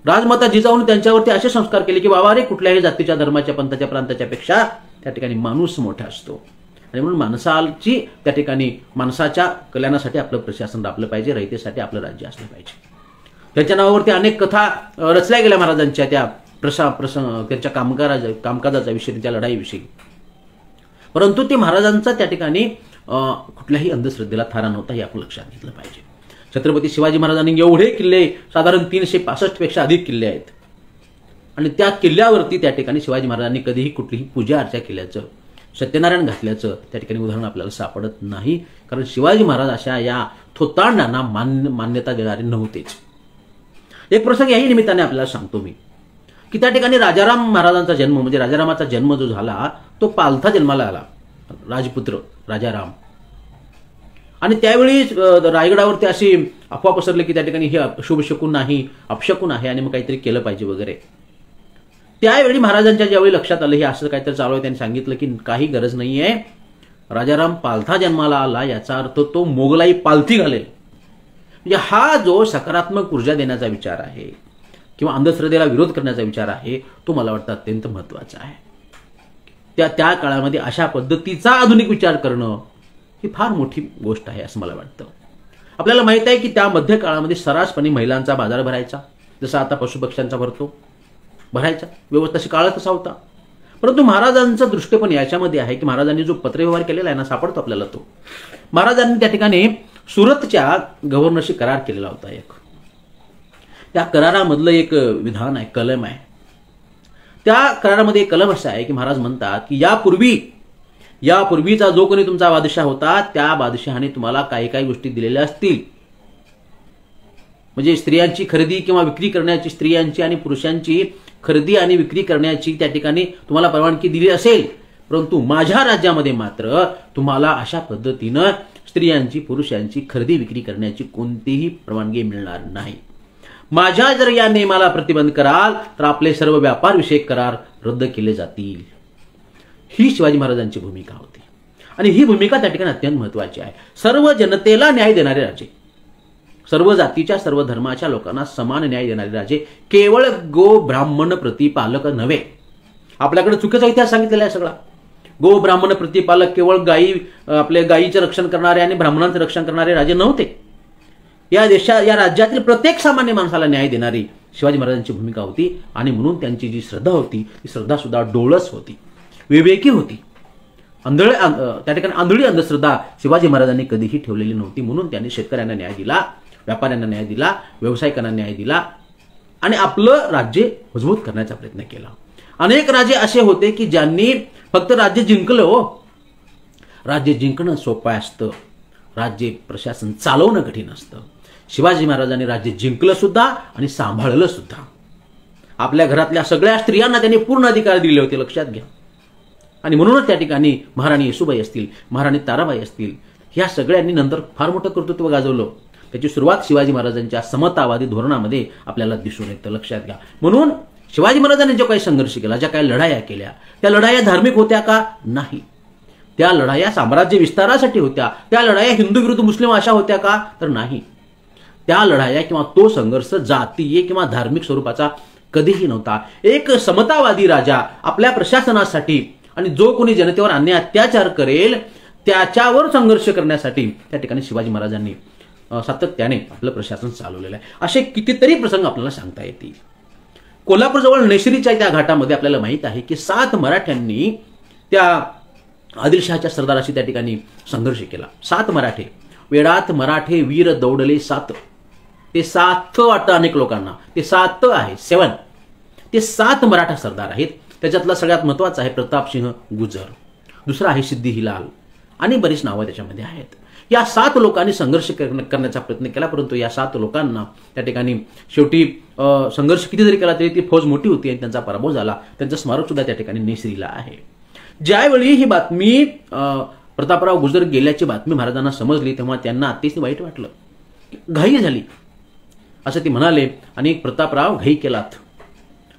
राजमाता जिजाऊंनी त्यांच्यावरती असे संस्कार केले की बाबा रे, कुठल्याही जातीच्या, धर्माच्या, पंथाच्या, प्रांताच्या पेक्षा त्या ठिकाणी माणूस मोठा असतो आणि म्हणून माणसाची त्या ठिकाणी माणसाच्या कल्याणासाठी आपलं प्रशासन राबलं पाहिजे, रयतेसाठी आपलं राज्य असलं पाहिजे. त्याच्या नावावरती अनेक कथा रचल्या गेल्या महाराजांच्या त्या त्यांच्या कामकाजाच्या विषयी, त्यांच्या लढाईविषयी. परंतु ते महाराजांचा त्या ठिकाणी कुठल्याही अंधश्रद्धेला थारा नव्हता, हे आपण लक्षात घेतलं पाहिजे. छत्रपती शिवाजी महाराजांनी एवढे किल्ले, साधारण 365 पेक्षा अधिक किल्ले आहेत, आणि त्या किल्ल्यावरती त्या ठिकाणी शिवाजी महाराजांनी कधीही कुठलीही पूजा अर्चा केल्याचं, सत्यनारायण घातल्याचं त्या ठिकाणी उदाहरण आपल्याला सापडत नाही. कारण शिवाजी महाराज अशा या थोतांडांना मान्यता देणारे नव्हतेच. एक प्रसंग याही निमित्ताने आपल्याला सांगतो मी, की त्या ठिकाणी राजाराम महाराजांचा जन्म, म्हणजे राजारामाचा जन्म जो झाला तो पालथा जन्माला आला, राजपुत्र राजाराम. आणि त्यावेळी रायगडावरती अशी अफवा पसरली की त्या ठिकाणी हे शुभ शकून नाही, अपशकून आहे आणि मग काहीतरी केलं पाहिजे वगैरे. त्यावेळी महाराजांच्या ज्यावेळी लक्षात आलं हे असं काहीतरी चालू आहे, त्यांनी सांगितलं की काही गरज नाहीये, राजाराम पालथा जन्माला आला याचा अर्थ तो मोगलाई पालथी घालेल. म्हणजे हा जो सकारात्मक ऊर्जा देण्याचा विचार आहे किंवा अंधश्रद्धेला विरोध करण्याचा विचार आहे, तो मला वाटतं अत्यंत महत्वाचा आहे. त्या काळामध्ये अशा पद्धतीचा आधुनिक विचार करणं ही फार मोठी गोष्ट आहे असं मला वाटतं. आपल्याला माहित आहे की त्या मध्य काळामध्ये सरासपणे महिलांचा बाजार भरायचा, जसा आता पशुपक्ष्यांचा भरायचा, व्यवस्था तशी काळ तसा होता. परंतु महाराजांचा दृष्टिकोन याच्यामध्ये आहे की महाराजांनी जो पत्रव्यवहार केलेला आहे ना, सापडतो आपल्याला तो. महाराजांनी त्या ठिकाणी सुरतच्या गव्हर्नरशी करार केलेला होता. एक त्या करारामधलं एक विधान आहे, कलम आहे. त्या करारामध्ये एक कलम असा आहे की महाराज म्हणतात की यापूर्वीचा जो कोणी तुमचा बादशाह होता त्या बादशहाने तुम्हाला काही काही गोष्टी दिलेल्या असतील, म्हणजे स्त्रियांची खरेदी किंवा विक्री करण्याची, स्त्रियांची आणि पुरुषांची खरेदी आणि विक्री करण्याची त्या ठिकाणी तुम्हाला परवानगी दिली असेल, परंतु माझ्या राज्यामध्ये मात्र तुम्हाला अशा पद्धतीनं स्त्रियांची पुरुषांची खरेदी विक्री करण्याची कोणतीही परवानगी मिळणार नाही. माझ्या जर या नियमाला प्रतिबंध कराल तर आपले सर्व व्यापार विषयक करार रद्द केले जातील. ही शिवाजी महाराजांची भूमिका होती आणि ही भूमिका त्या ठिकाणी अत्यंत महत्वाची आहे. सर्व जनतेला न्याय देणारे राजे, सर्व जातीच्या सर्व धर्माच्या लोकांना समान न्याय देणारे राजे, केवळ गो ब्राह्मण प्रतिपालक नव्हे. आपल्याकडे चुकीचा इतिहास सांगितलेला आहे सगळा. गो ब्राह्मण प्रतिपालक केवळ आपल्या गायीचं रक्षण करणारे आणि ब्राह्मणांचं रक्षण करणारे राजे नव्हते. या राज्यातील प्रत्येक सामान्य माणसाला न्याय देणारी शिवाजी महाराजांची भूमिका होती. आणि म्हणून त्यांची जी श्रद्धा होती ती श्रद्धा सुद्धा डोळस होती, विवेकी होती. त्या ठिकाणी आंधळी अंधश्रद्धा शिवाजी महाराजांनी कधीही ठेवलेली नव्हती. म्हणून त्यांनी शेतकऱ्यांना न्याय दिला, व्यापाऱ्यांना न्याय दिला, व्यावसायिकांना न्याय दिला आणि आपलं राज्य मजबूत करण्याचा प्रयत्न केला. अनेक राजे असे होते की ज्यांनी फक्त राज्य जिंकलं. राज्य जिंकणं सोपं असतं, राज्य प्रशासन चालवणं कठीण असतं. शिवाजी महाराजांनी राज्य जिंकलं सुद्धा आणि सांभाळलं सुद्धा. आपल्या घरातल्या सगळ्या स्त्रियांना त्यांनी पूर्ण अधिकार दिले होते, लक्षात घ्या. आणि म्हणूनच त्या ठिकाणी महाराणी येसूबाई असतील, महाराणी ताराबाई असतील, ह्या सगळ्यांनी नंतर फार मोठं कर्तृत्व गाजवलं. त्याची सुरुवात शिवाजी महाराजांच्या समतावादी धोरणामध्ये आपल्याला दिसून येतं, लक्षात घ्या. म्हणून शिवाजी महाराजांनी जो काही संघर्ष केला, ज्या काही लढाया केल्या, त्या लढाया धार्मिक होत्या का? नाही. त्या लढाया साम्राज्य विस्तारासाठी होत्या. त्या लढाया हिंदू विरुद्ध मुस्लिम अशा होत्या का? तर नाही. त्या लढाया किंवा तो संघर्ष जातीय किंवा धार्मिक स्वरूपाचा कधीही नव्हता. एक समतावादी राजा आपल्या प्रशासनासाठी आणि जो कोणी जनतेवर अन्याय अत्याचार करेल त्याच्यावर संघर्ष करण्यासाठी त्या ठिकाणी शिवाजी महाराजांनी सातत्याने आपलं प्रशासन चालवलेलं आहे. असे कितीतरी प्रसंग आपल्याला सांगता येतील. कोल्हापूरजवळ नेश्रीच्या त्या घाटामध्ये आपल्याला माहित आहे की 7 मराठ्यांनी त्या आदिलशहाच्या सरदाराशी त्या ठिकाणी संघर्ष केला. 7 मराठे, वेळात मराठे वीर दौडले 7. ते 7 वाटतं अनेक लोकांना, ते 7 आहे, 7. ते 7 मराठा सरदार आहेत. त्याच्यातला सगळ्यात महत्वाचा आहे प्रतापसिंह गुजर, दुसरा आहे सिद्धी हिलाल आणि बरीच नावं त्याच्यामध्ये आहेत. या 7 लोकांनी संघर्ष करण्याचा प्रयत्न केला, परंतु या 7 लोकांना त्या ठिकाणी शेवटी संघर्ष किती जरी केला तरी ती फौज मोठी होती आणि त्यांचा पराभव झाला. त्यांचं स्मारक सुद्धा त्या ठिकाणी नेसरीला आहे. ज्यावेळी ही बातमी प्रतापराव गुजर गेल्याची बातमी महाराजांना समजली तेव्हा त्यांना अतिशय वाईट वाटलं, घाई झाली असं ते म्हणाले. आणि प्रतापराव घाई केलात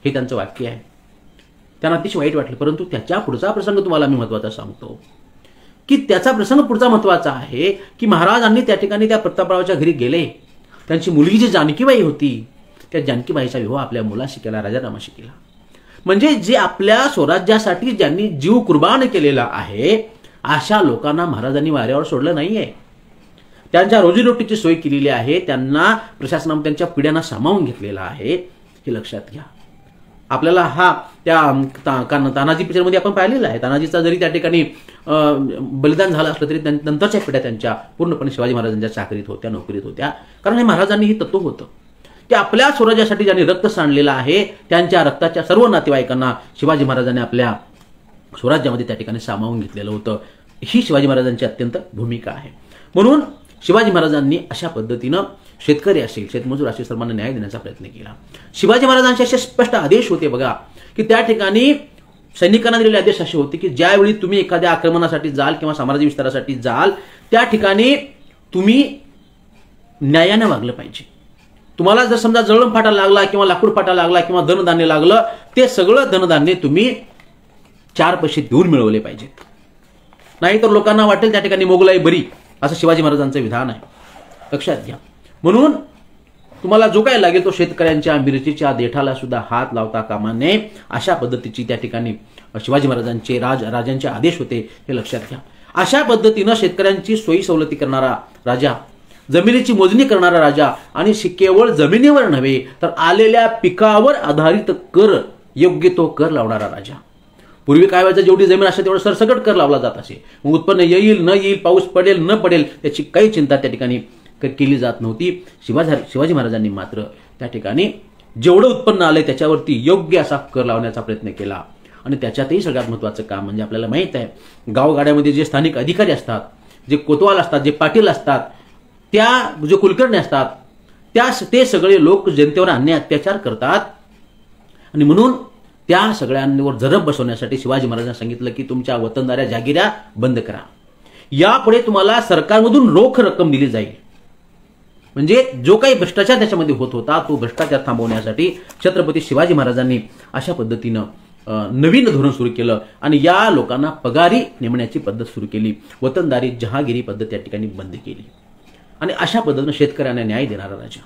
हे त्यांचं वाक्य आहे. त्यांना अतिशय वाईट वाटलं. परंतु त्याच्या पुढचा प्रसंग तुम्हाला मी महत्वाचा सांगतो की त्याचा प्रसंग पुढचा महत्वाचा आहे की महाराजांनी त्या ठिकाणी त्या प्रतापरावाच्या घरी गेले. त्यांची मुलगी जी जानकीबाई होती त्या जानकीबाईचा विवाह आपल्या मुलाशी केला, राजारामाशी केला. म्हणजे जे आपल्या स्वराज्यासाठी ज्यांनी जीव कुर्बान केलेला आहे अशा लोकांना महाराजांनी वाऱ्यावर सोडलं नाहीये. त्यांच्या रोजीरोटीची सोय केलेली आहे, त्यांना प्रशासनाने त्यांच्या पिढ्यांना सामावून घेतलेला आहे, हे लक्षात घ्या. आपल्याला हा त्या तानाजी पिक्चरमध्ये आपण पाहिलेला आहे. तानाजीचा जरी त्या ठिकाणी बलिदान झालं असलं तरी नंतरच्या पिढ्या त्यांच्या पूर्णपणे शिवाजी महाराजांच्या चाकरीत होत्या, नोकरीत होत्या. कारण हे महाराजांनी हे तत्व होतं की आपल्या स्वराज्यासाठी ज्यांनी रक्त सांडलेलं आहे त्यांच्या रक्ताच्या सर्व नातेवाईकांना शिवाजी महाराजांनी आपल्या स्वराज्यामध्ये त्या ठिकाणी सामावून घेतलेलं होतं. ही शिवाजी महाराजांची अत्यंत भूमिका आहे. म्हणून शिवाजी महाराजांनी अशा पद्धतीनं शेतकरी असेल, शेतमजूर असेल, सर्वांना न्याय देण्याचा प्रयत्न केला. शिवाजी महाराजांचे असे स्पष्ट आदेश होते बघा की त्या ठिकाणी सैनिकांना दिलेले आदेश असे होते की ज्यावेळी तुम्ही एखाद्या आक्रमणासाठी जाल किंवा साम्राज्य विस्तारासाठी जाल त्या ठिकाणी तुम्ही न्यायाने वागलं पाहिजे. तुम्हाला जर समजा जळण फाटा लागला किंवा लाकूड फाटा लागला किंवा धनधान्य लागलं, ते सगळं धनधान्य तुम्ही 4 पैसे देऊन मिळवले पाहिजेत. नाहीतर लोकांना वाटेल त्या ठिकाणी मोगलाई बरी, असं शिवाजी महाराजांचं विधान आहे, लक्षात घ्या. म्हणून तुम्हाला जो काय लागेल तो शेतकऱ्यांच्या मिरचीच्या देठाला सुद्धा हात लावता कामा नये, अशा पद्धतीची त्या ठिकाणी शिवाजी महाराजांचे राजांचे आदेश होते, हे लक्षात घ्या. अशा पद्धतीनं शेतकऱ्यांची सोयी सवलती करणारा राजा, जमिनीची मोजणी करणारा राजा आणि केवळ जमिनीवर नव्हे तर आलेल्या पिकावर आधारित कर, योग्य तो कर लावणारा राजा. पूर्वी काय व्हायचं, जेवढी जमीन असते तेवढं सरसकट कर लावला जात असे. मग उत्पन्न येईल न येईल, पाऊस पडेल न पडेल त्याची काही चिंता त्या ठिकाणी केली जात नव्हती. शिवाजी महाराजांनी मात्र त्या ठिकाणी जेवढं उत्पन्न आलंय त्याच्यावरती योग्य असा कर लावण्याचा प्रयत्न केला. आणि त्याच्यातही सगळ्यात महत्त्वाचं काम म्हणजे आपल्याला माहित आहे, गावगाड्यामध्ये जे स्थानिक अधिकारी असतात, जे कोतवाल असतात, जे पाटील असतात, त्या जे कुलकर्णी असतात, ते सगळे लोक जनतेवर अन्याय अत्याचार करतात. आणि म्हणून त्या सगळ्यांवर जरब बसवण्यासाठी शिवाजी महाराजांनी सांगितलं की तुमच्या वतनदाऱ्या जागिऱ्या बंद करा, यापुढे तुम्हाला सरकारमधून रोख रक्कम दिली जाईल. म्हणजे जो काही भ्रष्टाचार त्याच्यामध्ये होत होता तो भ्रष्टाचार थांबवण्यासाठी छत्रपती शिवाजी महाराजांनी अशा पद्धतीनं नवीन धोरण सुरू केलं आणि या लोकांना पगारी नेमण्याची पद्धत सुरू केली. वतनदारी जहागिरी पद्धत त्या ठिकाणी बंद केली. आणि अशा पद्धतीनं शेतकऱ्यांना न्याय देणारा राजा,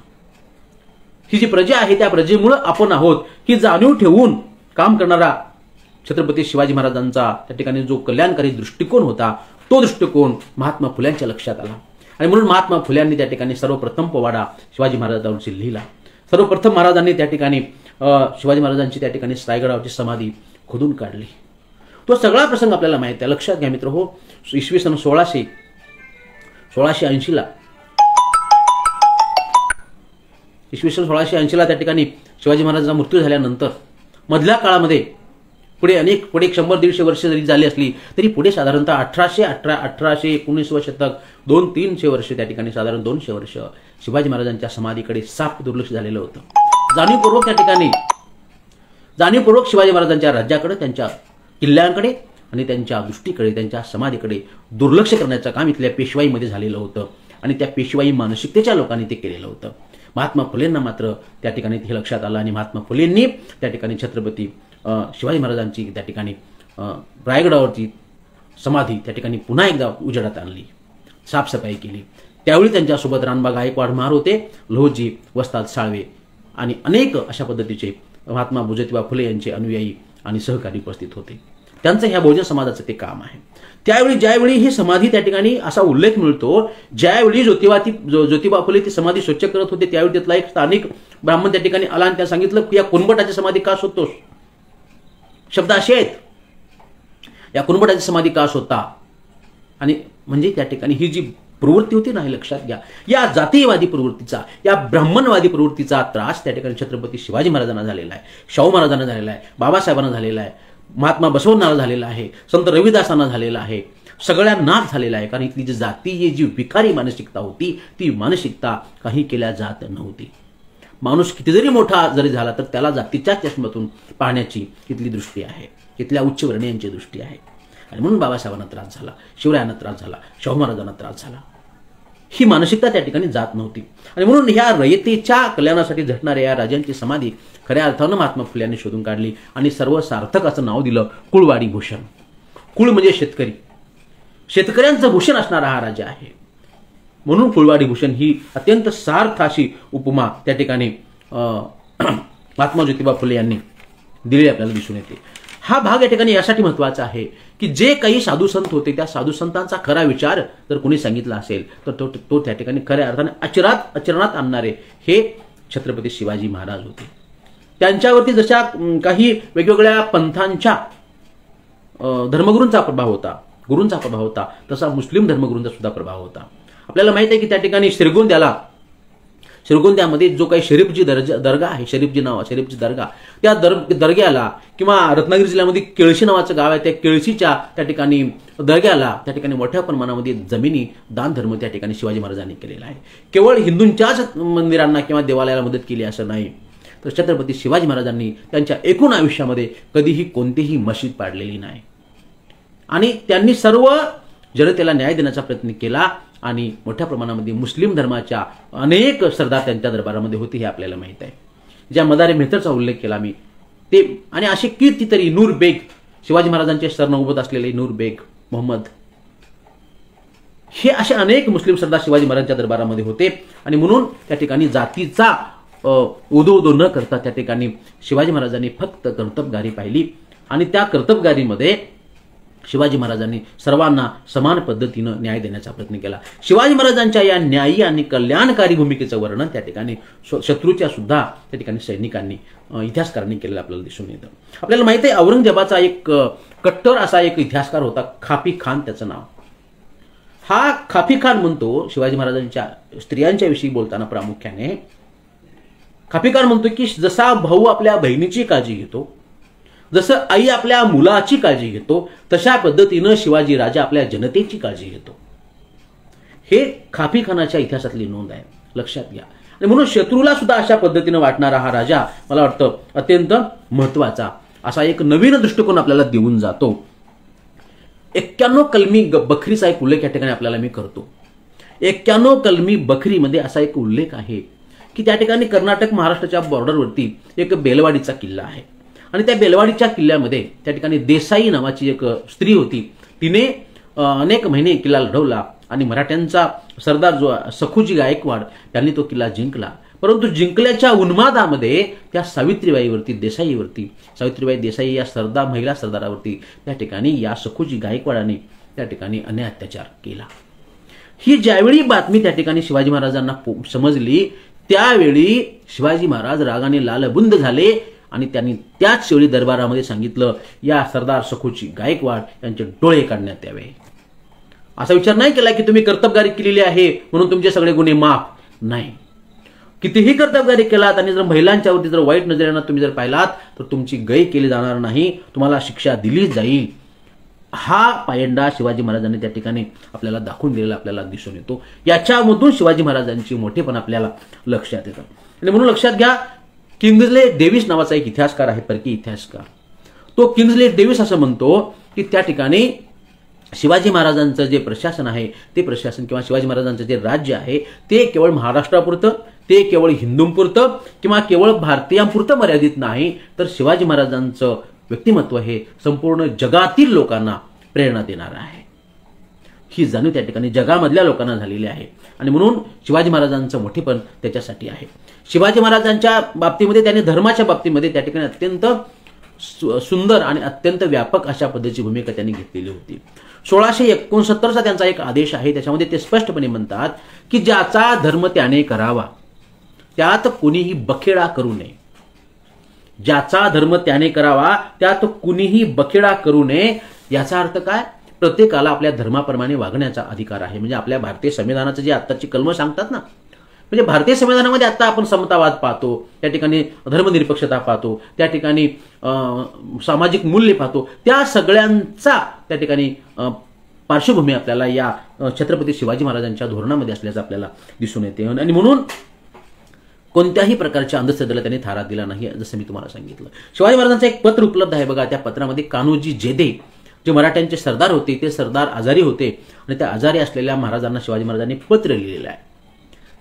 ही जी प्रजा आहे त्या प्रजेमुळे आपण आहोत, ही जाणीव ठेवून काम करणारा छत्रपती शिवाजी महाराजांचा त्या ठिकाणी जो कल्याणकारी दृष्टिकोन होता तो दृष्टिकोन महात्मा फुल्यांच्या लक्षात आला. आणि म्हणून महात्मा फुल्यांनी त्या ठिकाणी सर्वप्रथम पोवाडा शिवाजी महाराजांवरची लिहिला. सर्वप्रथम महाराजांनी त्या ठिकाणी शिवाजी महाराजांची त्या ठिकाणी रायगडावरची समाधी खोदून काढली. तो सगळा प्रसंग आपल्याला माहित आहे. लक्षात घ्या मित्र हो, इसवी सन 1680ला इसवी सन 1680ला त्या ठिकाणी शिवाजी महाराजांचा मृत्यू झाल्यानंतर मधल्या काळामध्ये पुढे 100-150 वर्ष जरी झाली असली तरी पुढे साधारणतः 1819 शतक 200-300 वर्ष त्या ठिकाणी साधारण 200 वर्ष शिवाजी महाराजांच्या समाधीकडे साफ दुर्लक्ष झालेलं होतं. जाणीवपूर्वक त्या ठिकाणी शिवाजी महाराजांच्या राज्याकडे, त्यांच्या किल्ल्यांकडे आणि त्यांच्या दृष्टीकडे, त्यांच्या समाधीकडे दुर्लक्ष करण्याचं काम इथल्या पेशवाईमध्ये झालेलं होतं. आणि त्या पेशवाई मानसिकतेच्या लोकांनी ते केलेलं होतं. महात्मा फुलेंना मात्र त्या ठिकाणी हे लक्षात आलं आणि महात्मा फुलेंनी त्या ठिकाणी छत्रपती शिवाजी महाराजांची त्या ठिकाणी रायगडावरची समाधी त्या ठिकाणी पुन्हा एकदा उजेडात आणली, साफसफाई केली. त्यावेळी त्यांच्यासोबत रानबा गायकवाड महार होते, लोहजी, वस्ताद साळवे आणि अनेक अशा पद्धतीचे महात्मा ज्योतिबा फुले यांचे अनुयायी आणि सहकारी उपस्थित होते. त्यांचं ह्या बहुजन समाजाचं ते काम आहे. त्यावेळी ज्यावेळी ही समाधी त्या ठिकाणी असा उल्लेख मिळतो, ज्यावेळी ज्योतिबा फुले ती समाधी स्वच्छ करत होते त्यावेळी तिथला एक स्थानिक ब्राह्मण त्या ठिकाणी आला आणि त्या सांगितलं की या कुणबटाची समाधी का शोधतोस. शब्द असे आहेत, या कुणबटाची समाधी का शोधता. आणि म्हणजे त्या ठिकाणी ही जी प्रवृत्ती होती ना, हे लक्षात घ्या, या जातीयवादी प्रवृत्तीचा, या ब्राह्मणवादी प्रवृत्तीचा त्रास त्या ठिकाणी छत्रपती शिवाजी महाराजांना झालेला आहे, शाहू महाराजांना झालेला आहे, बाबासाहेबांना झालेला आहे, महात्मा बसवण्णाला झालेला आहे, संत रविदासांना झालेला आहे, सगळ्यांनाच झालेला आहे. कारण इथली जी जातीय जी विकारी मानसिकता होती ती मानसिकता काही केल्या जात नव्हती. माणूस किती जरी मोठा जरी झाला तर त्याला जातीच्या चष्म्यातून पाहण्याची इथली दृष्टी आहे, इथल्या उच्चवर्णीयांची दृष्टी आहे. आणि म्हणून बाबासाहेबांना त्रास झाला, शिवरायांना त्रास झाला, शाहू महाराजांना त्रास झाला. ही मानसिकता त्या ठिकाणी जात नव्हती. आणि म्हणून ह्या रयतेच्या कल्याणासाठी झटणाऱ्या या राजांची समाधी खऱ्या अर्थानं महात्मा फुले यांनी शोधून काढली आणि सर्व सार्थक असं नाव दिलं कुळवाडी भूषण. कुळ म्हणजे शेतकरी, शेतकऱ्यांचं भूषण असणारा हा राजा आहे. म्हणून कुळवाडी भूषण ही अत्यंत सार्थ अशी उपमा त्या ठिकाणी महात्मा ज्योतिबा फुले यांनी दिलेली आपल्याला दिसून येते. हा भाग या ठिकाणी यासाठी महत्त्वाचा आहे की जे काही साधू संत होते त्या साधू संतांचा खरा विचार जर कोणी सांगितला असेल तर तो त्या ठिकाणी खऱ्या अर्थाने आचरणात आणणारे हे छत्रपती शिवाजी महाराज होते. त्यांच्यावरती जशा काही वेगवेगळ्या पंथांच्या धर्मगुरूंचा प्रभाव होता, गुरूंचा प्रभाव होता, तसा मुस्लिम धर्मगुरूंचा सुद्धा प्रभाव होता. आपल्याला माहित आहे की त्या ठिकाणी श्रीगोंद्यामध्ये जो काही शरीफची दर्गा आहे, शरीफची दर्गा, त्या दर्ग्याला किंवा रत्नागिरी जिल्ह्यामध्ये केळशी नावाचं गाव आहे, त्या केळशीच्या त्या ठिकाणी दर्ग्याला त्या ठिकाणी मोठ्या प्रमाणामध्ये जमिनी दान धर्म त्या ठिकाणी शिवाजी महाराजांनी केलेला आहे. केवळ हिंदूंच्याच मंदिरांना किंवा देवालयाला मदत केली असं नाही, तर छत्रपती शिवाजी महाराजांनी त्यांच्या एकूण आयुष्यामध्ये कधीही कोणतीही मशीद पाडलेली नाही आणि त्यांनी सर्व जनतेला न्याय देण्याचा प्रयत्न केला आणि मोठ्या प्रमाणामध्ये मुस्लिम धर्माच्या अनेक सरदार त्यांच्या दरबारामध्ये होते हे आपल्याला माहित आहे. ज्या मदारी मेहतरचा उल्लेख केला मी ते, आणि असे कितीतरी नूर बेग, शिवाजी महाराजांचे सरनौबत असलेले नूर बेग मोहम्मद, हे असे अनेक मुस्लिम सरदार शिवाजी महाराजांच्या दरबारामध्ये होते. आणि म्हणून त्या ठिकाणी जातीचा उदो न करता त्या ठिकाणी शिवाजी महाराजांनी फक्त कर्तबगारी पाहिली आणि त्या कर्तबगारीमध्ये शिवाजी महाराजांनी सर्वांना समान पद्धतीनं न्याय देण्याचा प्रयत्न केला. शिवाजी महाराजांच्या या न्यायी आणि कल्याणकारी भूमिकेचं वर्णन त्या ठिकाणी शत्रूच्या सुद्धा त्या ठिकाणी सैनिकांनी, इतिहासकारांनी केलेलं आपल्याला दिसून येतं. आपल्याला माहिती आहे औरंगजेबाचा एक कट्टर असा एक इतिहासकार होता, खाफी खान त्याचं नाव. हा खाफी खान म्हणतो शिवाजी महाराजांच्या स्त्रियांच्या विषयी बोलताना प्रामुख्याने खाफी खान म्हणतो की जसा भाऊ आपल्या बहिणीची काळजी घेतो, जसं आई आपल्या मुलाची काळजी घेतो, तशा पद्धतीनं शिवाजी राजा आपल्या जनतेची काळजी घेतो. हे खाफी खानाच्या इतिहासातली नोंद आहे, लक्षात घ्या. आणि म्हणून शत्रूला सुद्धा अशा पद्धतीनं वाटणारा हा राजा मला वाटतं अत्यंत महत्वाचा असा एक नवीन दृष्टिकोन आपल्याला देऊन जातो. 91 कलमी बखरीचा एक उल्लेख या ठिकाणी आपल्याला मी करतो. 91 कलमी बखरीमध्ये असा एक उल्लेख आहे की त्या ठिकाणी कर्नाटक महाराष्ट्राच्या बॉर्डरवरती एक बेलवाडीचा किल्ला आहे आणि त्या बेलवाडीच्या किल्ल्यामध्ये त्या ठिकाणी देसाई नावाची एक स्त्री होती. तिने अनेक महिने किल्ला लढवला आणि मराठ्यांचा सरदार जो सखुजी गायकवाड त्यांनी तो किल्ला जिंकला. परंतु जिंकल्याच्या उन्मादामध्ये त्या सावित्रीबाई देसाई या महिला सरदारावरती त्या ठिकाणी या सखुजी गायकवाडाने त्या ठिकाणी अन्याय अत्याचार केला. ही ज्यावेळी बातमी त्या ठिकाणी शिवाजी महाराजांना समजली त्यावेळी शिवाजी महाराज रागाने लालबुंद झाले आणि त्यांनी त्याच वेळी दरबारामध्ये सांगितलं या सरदार सखुजी गायकवाड यांचे डोळे काढण्यात यावे. असा विचार नाही केला की तुम्ही कर्तबगारी केलेली आहे म्हणून तुमचे सगळे गुन्हे माफ, नाही. कितीही कर्तबगारी केलात आणि जर महिलांच्यावरती जर वाईट नजरेनं तुम्ही जर पाहिलात तर तुमची गय केली जाणार नाही, तुम्हाला शिक्षा दिली जाईल. हा पायंडा शिवाजी महाराजांनी त्या ठिकाणी आपल्याला दाखवून दिलेला आपल्याला दिसून येतो. याच्यामधून शिवाजी महाराजांची मोठेपण आपल्याला लक्षात येतं. आणि म्हणून लक्षात घ्या, किंग्सले डेव्हिस नावाचा एक इतिहासकार आहे, परकीय इतिहासकार. तो किंग्सले डेव्हिस असं म्हणतो की त्या ठिकाणी शिवाजी महाराजांचं जे प्रशासन आहे ते प्रशासन किंवा शिवाजी महाराजांचं जे राज्य आहे ते केवळ महाराष्ट्रापुरतं, ते केवळ हिंदूंपुरतं किंवा केवळ भारतीयांपुरतं मर्यादित नाही, तर शिवाजी महाराजांचं व्यक्तिमत्व हे संपूर्ण जगातील लोकांना प्रेरणा देणार आहे. ही जाणीव त्या ठिकाणी जगामधल्या लोकांना झालेली आहे. आणि म्हणून शिवाजी महाराजांचं मोठेपण त्याच्यासाठी आहे. शिवाजी महाराजांच्या बाबतीमध्ये त्यांनी धर्माच्या बाबतीमध्ये त्या ठिकाणी अत्यंत सुंदर आणि अत्यंत व्यापक अशा पद्धतीची भूमिका त्यांनी घेतलेली होती. 1669चा त्यांचा एक आदेश आहे, त्याच्यामध्ये ते स्पष्टपणे म्हणतात की ज्याचा धर्म त्याने करावा त्यात कुणीही बखेडा करू नये. ज्याचा धर्म त्याने करावा त्यात कुणीही बखेडा करू नये. याचा अर्थ काय? प्रत्येकाला आपल्या धर्माप्रमाणे वागण्याचा अधिकार आहे. म्हणजे आपल्या भारतीय संविधानाचं जे आत्ताची कलमं सांगतात ना, म्हणजे भारतीय संविधानामध्ये आता आपण समतावाद पाहतो, त्या ठिकाणी धर्मनिरपेक्षता पाहतो, त्या ठिकाणी सामाजिक मूल्य पाहतो, त्या सगळ्यांचा त्या ठिकाणी पार्श्वभूमी आपल्याला या छत्रपती शिवाजी महाराजांच्या धोरणामध्ये असल्याचं आपल्याला दिसून येते. आणि म्हणून कोणत्याही प्रकारच्या अंधश्रद्धेला त्यांनी थारा दिला नाही, जसं मी तुम्हाला सांगितलं. शिवाजी महाराजांचं एक पत्र उपलब्ध आहे बघा. त्या पत्रामध्ये कान्होजी जेदे जे मराठ्यांचे सरदार होते ते सरदार आजारी होते आणि त्या आजारी असलेल्या महाराजांना शिवाजी पत्र लिहिलेलं आहे.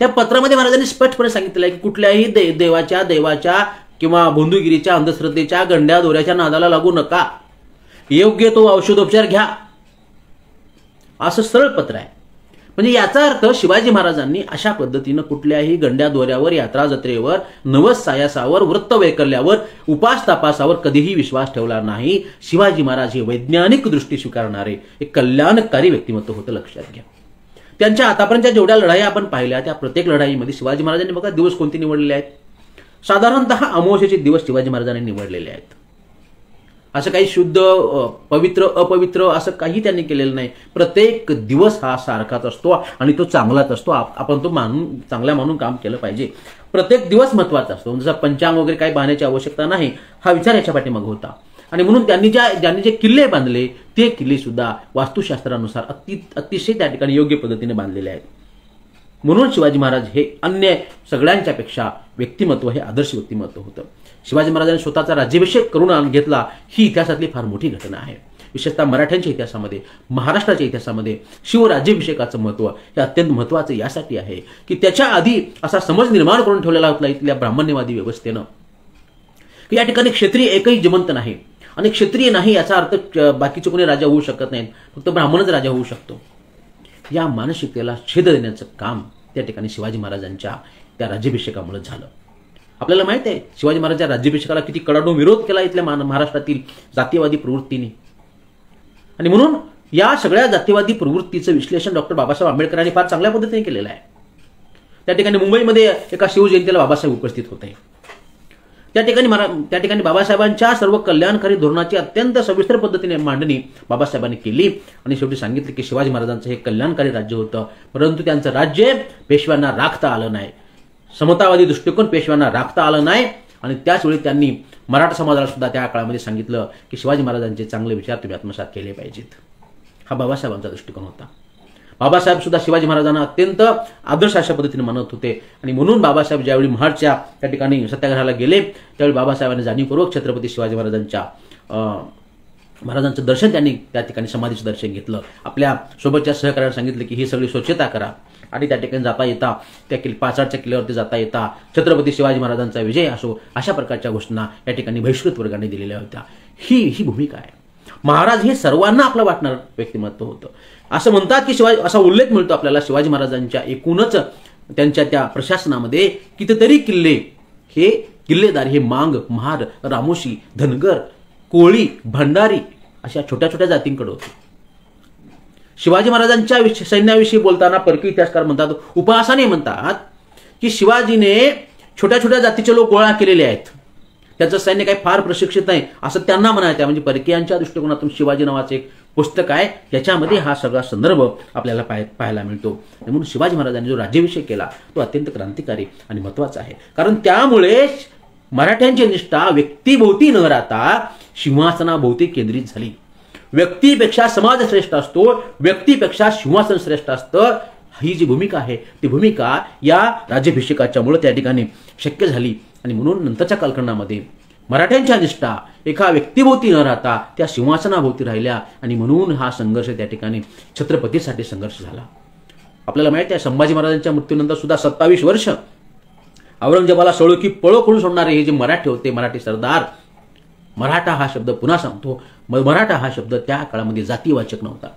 त्या पत्रामध्ये महाराजांनी स्पष्टपणे सांगितलेलं आहे की कुठल्याही देवाच्या किंवा भोंदूगिरीच्या अंधश्रद्धेच्या गंड्या दोऱ्याच्या नादाला लागू नका, योग्य तो औषधोपचार घ्या, असं सरळ पत्र आहे. म्हणजे याचा अर्थ शिवाजी महाराजांनी अशा पद्धतीनं कुठल्याही गंड्या दोऱ्यावर, यात्रा जत्रेवर, नवस सायासावर, वृत्त वैकल्यावर, उपास तपासावर कधीही विश्वास ठेवला नाही. शिवाजी महाराज हे वैज्ञानिक दृष्टी स्वीकारणारे एक कल्याणकारी व्यक्तिमत्व होतं, लक्षात घ्या. त्यांच्या आतापर्यंतच्या जेवढ्या लढाया आपण पाहिल्या त्या प्रत्येक लढाईमध्ये शिवाजी महाराजांनी बघा दिवस कोणते निवडलेले आहेत. साधारणतः अमावस्येचे दिवस शिवाजी महाराजांनी निवडलेले आहेत. असं काही शुद्ध, पवित्र, अपवित्र असं काही त्यांनी केलेलं नाही. प्रत्येक दिवस हा सारखाच असतो आणि तो चांगलाच असतो. आपण तो चांगला मानून काम केलं पाहिजे. प्रत्येक दिवस महत्वाचा असतो. जसं पंचांग वगैरे काही बांधण्याची आवश्यकता नाही, हा विचार याच्या पाठीमागे होता. आणि म्हणून ज्यांनी जे किल्ले बांधले ते किल्ले सुद्धा वास्तुशास्त्रानुसार अतिशय त्या ठिकाणी योग्य पद्धतीने बांधलेले आहेत. म्हणून शिवाजी महाराज हे अन्य सगळ्यांच्या पेक्षा व्यक्तिमत्व हे आदर्श व्यक्तिमत्व होतं. शिवाजी महाराजांनी स्वतःचा राज्याभिषेक करून घेतला ही इतिहासातली फार मोठी घटना आहे. विशेषतः मराठ्यांच्या इतिहासामध्ये, महाराष्ट्राच्या इतिहासामध्ये शिवराज्याभिषेकाचं महत्त्व हे अत्यंत महत्त्वाचं यासाठी आहे की त्याच्या आधी असा समज निर्माण करून ठेवलेला होता इथल्या ब्राह्मण्यवादी व्यवस्थेनं की या ठिकाणी क्षत्रिय एकही जिवंत नाही आणि क्षत्रिय नाही याचा अर्थ बाकीचे कोणी राजा होऊ शकत नाहीत, फक्त ब्राह्मणच राजा होऊ शकतो. या मानसिकतेला छेद देण्याचं काम त्या ठिकाणी शिवाजी महाराजांच्या त्या राज्याभिषेकामुळे झालं. आपल्याला माहित आहे शिवाजी महाराजांच्या राज्याभिषेकाला किती कडाडून विरोध केला इथल्या महाराष्ट्रातील जातीयवादी प्रवृत्तीने. आणि म्हणून या सगळ्या जातीयवादी प्रवृत्तीचं विश्लेषण डॉक्टर बाबासाहेब आंबेडकरांनी फार चांगल्या पद्धतीने केलेलं आहे. त्या ठिकाणी मुंबईमध्ये एका शिवजयंतीला बाबासाहेब उपस्थित होते. त्या ठिकाणी बाबासाहेबांच्या सर्व कल्याणकारी धोरणाची अत्यंत सविस्तर पद्धतीने मांडणी बाबासाहेबांनी केली आणि शेवटी सांगितले की शिवाजी महाराजांचं हे कल्याणकारी राज्य होतं, परंतु त्यांचं राज्य पेशव्यांना राखता आलं नाही. समतावादी दृष्टिकोन पेशव्यांना राखता आलं नाही. आणि त्याचवेळी त्यांनी मराठा समाजाला सुद्धा त्या काळामध्ये सांगितलं की शिवाजी महाराजांचे चांगले विचार तुम्ही आत्मसात केले पाहिजेत. हा बाबासाहेबांचा दृष्टिकोन होता. बाबासाहेब सुद्धा शिवाजी महाराजांना अत्यंत आदर्श अशा पद्धतीने मानत होते. आणि म्हणून बाबासाहेब ज्यावेळी महाडच्या त्या ठिकाणी सत्याग्रहाला गेले त्यावेळी बाबासाहेबांनी जाणीवपूर्वक छत्रपती शिवाजी महाराजांचं दर्शन त्यांनी त्या ठिकाणी समाधीचं दर्शन घेतलं. आपल्या सोबतच्या सहकार्याला सांगितलं की ही सगळी स्वच्छता करा आणि त्या ठिकाणी जाता येता त्या पाचाडच्या किल्ल्यावरती जाता येता छत्रपती शिवाजी महाराजांचा विजय असो अशा प्रकारच्या घोषणा या ठिकाणी बहिष्कृत वर्गाने दिलेल्या होत्या. ही भूमिका आहे. महाराज हे सर्वांना आपलं वाटणारं व्यक्तिमत्व होतं. असं म्हणतात की असा उल्लेख मिळतो आपल्याला शिवाजी महाराजांच्या एकूणच त्यांच्या त्या प्रशासनामध्ये कितीतरी किल्ले हे किल्लेदार हे मांग, महार, रामोशी, धनगर, कोळी, भंडारी अशा छोट्या छोट्या जातींकडे होते. शिवाजी महाराजांच्या सैन्याविषयी बोलताना परकीय इतिहासकार म्हणतात, उपहासाने म्हणतात की शिवाजीने छोट्या छोट्या जातीचे लोक गोळा केलेले आहेत, त्याचं सैन्य काही फार प्रशिक्षित नाही असं त्यांना म्हणायचं. म्हणजे परकीयांच्या दृष्टिकोनातून शिवाजी नावाचे एक पुस्तक आहे त्याच्यामध्ये हा सगळा संदर्भ आपल्याला पाहायला मिळतो. म्हणून शिवाजी महाराजांनी जो राज्याभिषेक केला तो अत्यंत क्रांतिकारी आणि महत्त्वाचा आहे. कारण त्यामुळे मराठ्यांची निष्ठा व्यक्तीभोवती न राहता सिंहासनाभोवती केंद्रित झाली. व्यक्तीपेक्षा समाज श्रेष्ठ असतो, व्यक्तीपेक्षा सिंहासन श्रेष्ठ असतं. ही जी भूमिका आहे ती भूमिका या राज्याभिषेकाच्यामुळे त्या ठिकाणी शक्य झाली. आणि म्हणून नंतरच्या कालखंडामध्ये मराठ्यांच्या निष्ठा एका व्यक्तीभोवती न राहता त्या सिंहासनाभोवती राहिल्या आणि म्हणून हा संघर्ष त्या ठिकाणी छत्रपतीसाठी संघर्ष झाला. आपल्याला माहिती आहे संभाजी महाराजांच्या मृत्यूनंतर सुद्धा 27 वर्ष औरंगजेबाला सळो की पळो करून सोडणारे हे जे मराठी होते, मराठी सरदार. मराठा हा शब्द पुन्हा सांगतो, मराठा हा शब्द त्या काळामध्ये जातीवाचक नव्हता.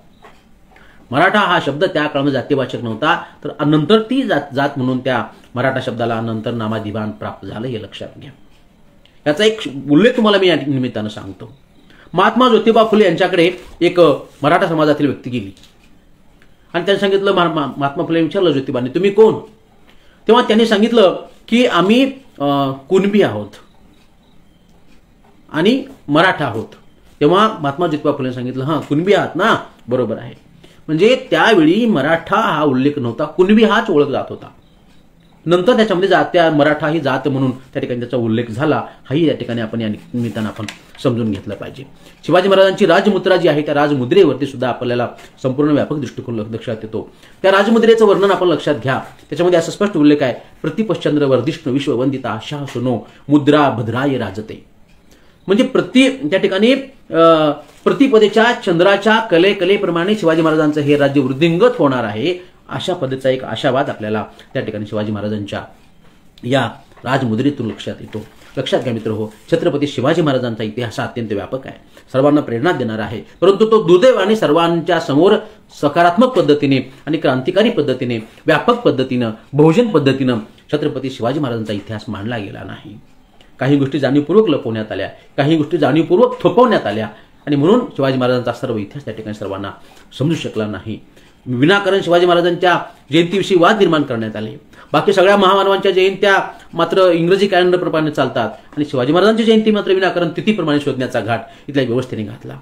मराठा हा शब्द त्या काळामध्ये जातीवाचक नव्हता. तर नंतर ती जात म्हणून त्या मराठा शब्दाला नंतर नामाभिमान प्राप्त झालं हे लक्षात घ्या. याचा एक उल्लेख तुम्हाला मी या निमित्तानं सांगतो. महात्मा ज्योतिबा फुले यांच्याकडे एक मराठा समाजातील व्यक्ती गेली आणि त्यांनी सांगितलं, महात्मा फुले विचारलं ज्योतिबाने तुम्ही कोण? तेव्हा त्यांनी सांगितलं की आम्ही कुणबी आहोत आणि मराठा आहोत. तेव्हा महात्मा ज्योतिबा फुले सांगितलं हां कुणबी आहात ना, बरोबर आहे. म्हणजे त्यावेळी मराठा हा उल्लेख नव्हता, कुणबी हाच ओळख जात होता. नंतर त्याच्यामध्ये मराठा ही जात म्हणून त्या ठिकाणी त्याचा उल्लेख झाला. हाही या ठिकाणी आपण या निमित्तानं आपण समजून घेतलं पाहिजे. शिवाजी महाराजांची राजमुद्रा जी आहे त्या राजमुद्रेवरती सुद्धा आपल्याला संपूर्ण व्यापक दृष्टिकोन लक्षात येतो. त्या राजमुद्रेचं वर्णन आपण लक्षात घ्या. त्याच्यामध्ये असा स्पष्ट उल्लेख आहे, प्रतिपश्चंद्र वर्धिष्णू विश्ववंदिता शाह सुनो मुद्रा भद्राय राजते. म्हणजे त्या ठिकाणी प्रतिपदेच्या चंद्राच्या कलेप्रमाणे शिवाजी महाराजांचं हे राज्य वृद्धिंगत होणार आहे अशा पद्धतीचा एक आशावाद आपल्याला त्या ठिकाणी शिवाजी महाराजांच्या या राजमुद्रेतून लक्षात येतो. लक्षात घ्या मित्र हो, छत्रपती शिवाजी महाराजांचा इतिहास अत्यंत व्यापक आहे, सर्वांना प्रेरणा देणारा आहे, परंतु तो दुर्दैवाने सर्वांच्या समोर सकारात्मक पद्धतीने आणि क्रांतिकारी पद्धतीने, व्यापक पद्धतीनं, बहुजन पद्धतीनं छत्रपती शिवाजी महाराजांचा इतिहास मांडला गेला नाही. काही गोष्टी जाणीवपूर्वक लपवण्यात आल्या, काही गोष्टी जाणीवपूर्वक थोपवण्यात आल्या आणि म्हणून शिवाजी महाराजांचा सर्व इतिहास त्या ठिकाणी सर्वांना समजू शकला नाही. विनाकारण शिवाजी महाराजांच्या जयंतीविषयी वाद निर्माण करण्यात आले. बाकी सगळ्या महामानवांच्या जयंत्या मात्र इंग्रजी कॅलेंडरप्रमाणे चालतात आणि शिवाजी महाराजांची जयंती मात्र विनाकारण तिथीप्रमाणे शोधण्याचा घाट इथल्या व्यवस्थेने घातला.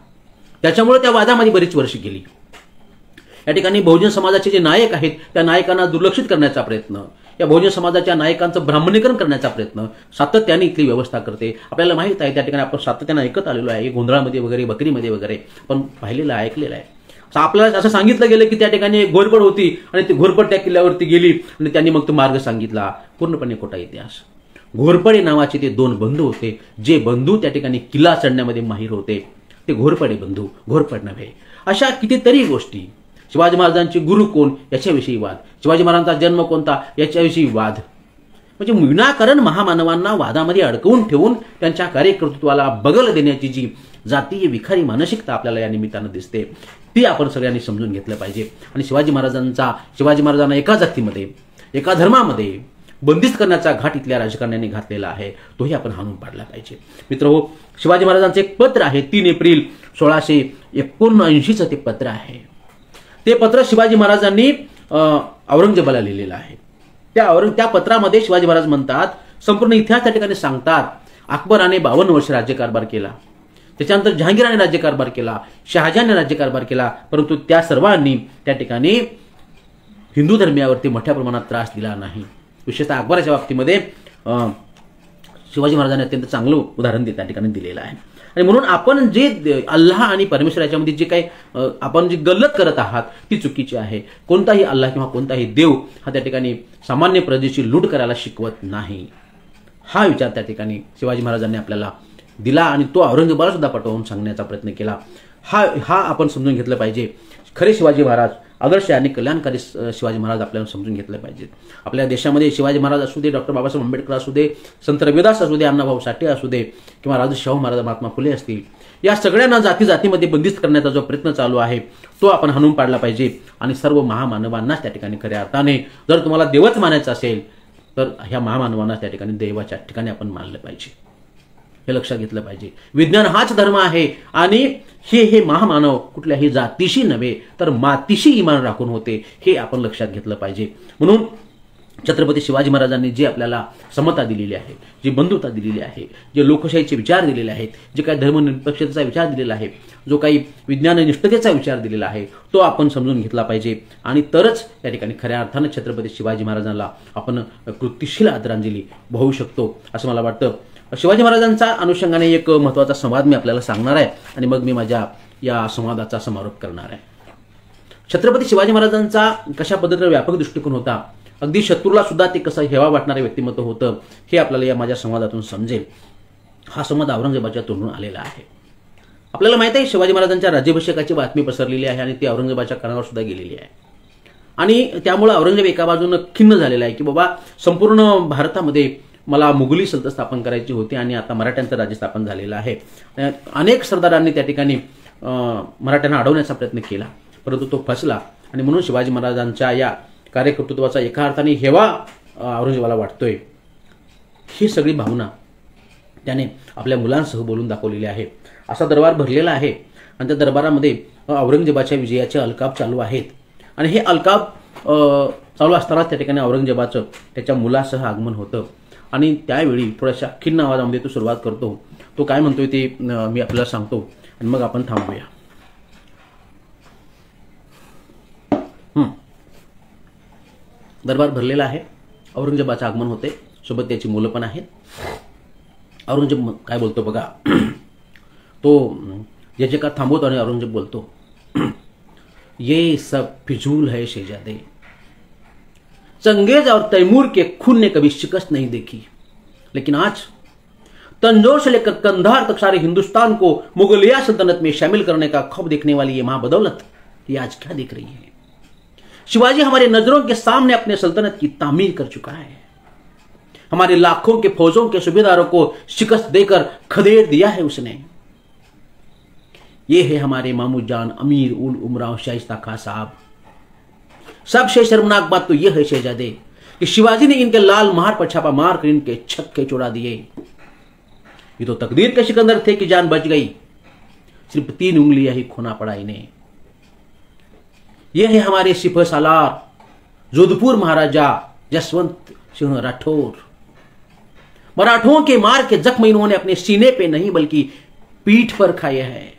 त्याच्यामुळे त्या वादामध्ये बरीच वर्षे गेली. या ठिकाणी बहुजन समाजाचे जे नायक आहेत त्या नायकांना दुर्लक्षित करण्याचा प्रयत्न, या बहुजन समाजाच्या नायकांचं ब्राह्मणीकरण करण्याचा प्रयत्न सातत्याने इथली व्यवस्था करते. आपल्याला माहित आहे त्या ठिकाणी आपण सातत्याने ऐकत आलेलो आहे, गोंधळामध्ये वगैरे, बकरीमध्ये वगैरे पण पाहिलेलं आहे, ऐकलेलं आहे. आपल्याला असं सांगितलं गेलं की त्या ठिकाणी एक घोरपड होती आणि ती घोरपड त्या किल्ल्यावरती गेली आणि त्यांनी मग तो मार्ग सांगितला. पूर्णपणे खोटा इतिहास. घोरपडे नावाचे ते दोन बंधू होते, जे बंधू त्या ठिकाणी किल्ला चढण्यामध्ये माहीर होते. ते घोरपडे बंधू, घोरपड नव्हे. अशा कितीतरी गोष्टी. शिवाजी महाराजांचे गुरु कोण याच्याविषयी वाद, शिवाजी महाराजांचा जन्म कोणता याच्याविषयी वाद. म्हणजे विनाकारण महामानवांना वादामध्ये अडकवून ठेवून त्यांच्या कार्यकर्तृत्वाला बगल देण्याची जी जातीय विखारी मानसिकता आपल्याला या निमित्तानं दिसते ती आपण सगळ्यांनी समजून घेतलं पाहिजे. आणि शिवाजी महाराजांना एका जातीमध्ये, एका धर्मामध्ये बंदिस्त करण्याचा घाट इथल्या राजकारण्यांनी घातलेला आहे, तोही आपण हाणून पाडला पाहिजे. मित्रहो, शिवाजी महाराजांचे एक पत्र आहे, 3 एप्रिल 1679 ते पत्र आहे. ते पत्र शिवाजी महाराजांनी औरंगजेबाला लिहिलेलं आहे. त्या पत्रामध्ये शिवाजी महाराज म्हणतात, संपूर्ण इतिहास त्या ठिकाणी सांगतात, अकबराने 52 वर्ष राज्यकारभार केला, त्याच्यानंतर जहांगीराने राज्यकारभार केला, शहाजहानने राज्यकारभार केला, परंतु त्या सर्वांनी त्या ठिकाणी हिंदू धर्मियावरती मोठ्या प्रमाणात त्रास दिला नाही. विशेषतः अकबराच्या बाबतीमध्ये शिवाजी महाराजांनी अत्यंत चांगलं उदाहरण त्या ठिकाणी दिलेलं आहे. आणि म्हणून आपण जे अल्लाह आणि परमेश्वर याच्यामध्ये जे काही आपण जी गल्लत करत आहात ती चुकीची आहे. कोणताही अल्लाह किंवा कोणताही देव हा त्या ठिकाणी सामान्य प्रजेची लूट करायला शिकवत नाही. हा विचार त्या ठिकाणी शिवाजी महाराजांनी आपल्याला दिला आणि तो औरंगजेबाला सुद्धा पटवून सांगण्याचा प्रयत्न केला. हा आपण समजून घेतलं पाहिजे. खरे शिवाजी महाराज, आदर्श आणि कल्याणकारी शिवाजी महाराज आपल्याला समजून घेतले पाहिजेत. आपल्या देशामध्ये शिवाजी महाराज असू दे, डॉक्टर बाबासाहेब आंबेडकर असू दे, संत रविदास असू दे, अण्णाभाऊ साठे असू दे किंवा राजू शाहू महाराज, महात्मा फुले असतील, या सगळ्यांना जातीमध्ये बंदिस्त करण्याचा जो प्रयत्न चालू आहे तो आपण हाणून पाडला पाहिजे. आणि सर्व महामानवांनाच त्या ठिकाणी खऱ्या अर्थाने जर तुम्हाला देवच मानायचं असेल तर ह्या महामानवांना त्या ठिकाणी देवाच्या ठिकाणी आपण मानलं पाहिजे. हे लक्षात घेतलं पाहिजे. विज्ञान हाच धर्म आहे आणि हे महामानव कुठल्याही जातीशी नव्हे तर मातीशी इमान राखून होते, हे आपण लक्षात घेतलं पाहिजे. म्हणून छत्रपती शिवाजी महाराजांनी जे आपल्याला समता दिलेली आहे, जी बंधुता दिलेली आहे, जे लोकशाहीचे विचार दिलेले आहेत, जे काही धर्मनिरपेक्षतेचा विचार दिलेला आहे, जो काही विज्ञाननिष्ठतेचा विचार दिलेला आहे, तो आपण समजून घेतला पाहिजे. आणि तरच या ठिकाणी खऱ्या अर्थानं छत्रपती शिवाजी महाराजांना आपण कृतिशील आदरांजली वाहू शकतो असं मला वाटतं. शिवाजी महाराजांचा अनुषंगाने एक महत्त्वाचा संवाद मी आपल्याला सांगणार आहे आणि मग मी माझ्या या संवादाचा समारोप करणार आहे. छत्रपती शिवाजी महाराजांचा कशा पद्धतीने व्यापक दृष्टिकोन होता, अगदी शत्रूला सुद्धा ते कसं हेवा वाटणारे व्यक्तिमत्व होतं, हे आपल्याला या माझ्या संवादातून समजेल. हा संवाद औरंगजेबाच्या तोंडून आलेला आहे. आपल्याला माहिती आहे शिवाजी महाराजांच्या राज्याभिषेकाची बातमी पसरलेली आहे आणि ती औरंगजेबाच्या कानावर सुद्धा गेलेली आहे. आणि त्यामुळे औरंगजेब एका बाजूने खिन्न झालेला आहे की बाबा संपूर्ण भारतामध्ये मला मुघली सल्तनत स्थापन करायची होती आणि आता मराठ्यांचं राज्य स्थापन झालेलं आहे. अनेक सरदारांनी त्या ठिकाणी मराठ्यांना अडवण्याचा प्रयत्न केला, परंतु तो फसला. आणि म्हणून शिवाजी महाराजांच्या या कार्यकर्तृत्वाचा एका अर्थाने हेवा औरंगजेबाला वाटतोय. ही सगळी भावना त्याने आपल्या मुलांसह बोलून दाखवलेली आहे. असा दरबार भरलेला आहे आणि त्या दरबारामध्ये औरंगजेबाच्या विजयाचे अलकाप चालू आहेत. आणि हे अलकाप चालू असतानाच त्या ठिकाणी औरंगजेबाचं त्याच्या मुलासह आगमन होतं. आणि त्यावेळी थोड्याशा खिन्न आवाजामध्ये तो सुरुवात करतो. तो काय म्हणतोय ते मी आपल्याला सांगतो आणि मग आपण थांबूया. दरबार भरलेला आहे, औरंगजेबाचं आगमन होते, सोबत त्याची मुलं पण आहेत. औरंगजेब काय बोलतो बघा, तो ज्याचे का थांबवतो आणि औरंगजेब बोलतो, ये सब फिजूल है शहजादे, चंगेज और तैमूर के खून ने कभी शिकस्त नहीं देखी, लेकिन आज तंजौर से लेकर कंधार तक सारे हिंदुस्तान को मुगलिया सल्तनत में शामिल करने का ख्वाब देखने वाली ये महाबदौलत ये आज क्या देख रही है। शिवाजी हमारे नजरों के सामने अपने सल्तनत की तामीर कर चुका है। हमारे लाखों के फौजों के सूबेदारों को शिकस्त देकर खदेड़ दिया है उसने। ये है हमारे मामूद जान अमीर उल उमराव शाइस्ता खां साहब। सबसे शर्मनाक बात तो यह है शहजादे कि शिवाजी ने इनके लाल महाल पर छापा मारकर इनके छक्के छुड़ा दिए। ये तो तकदीर के सिकंदर थे कि जान बच गई, सिर्फ 3 उंगलियां ही खोना पड़ा इन्हें। यह है हमारे सिपह सालार जोधपुर महाराजा जसवंत सिंह राठौर। मराठों के मार के जख्म इन्होंने अपने सीने पे नहीं बल्कि पीठ पर खाए हैं।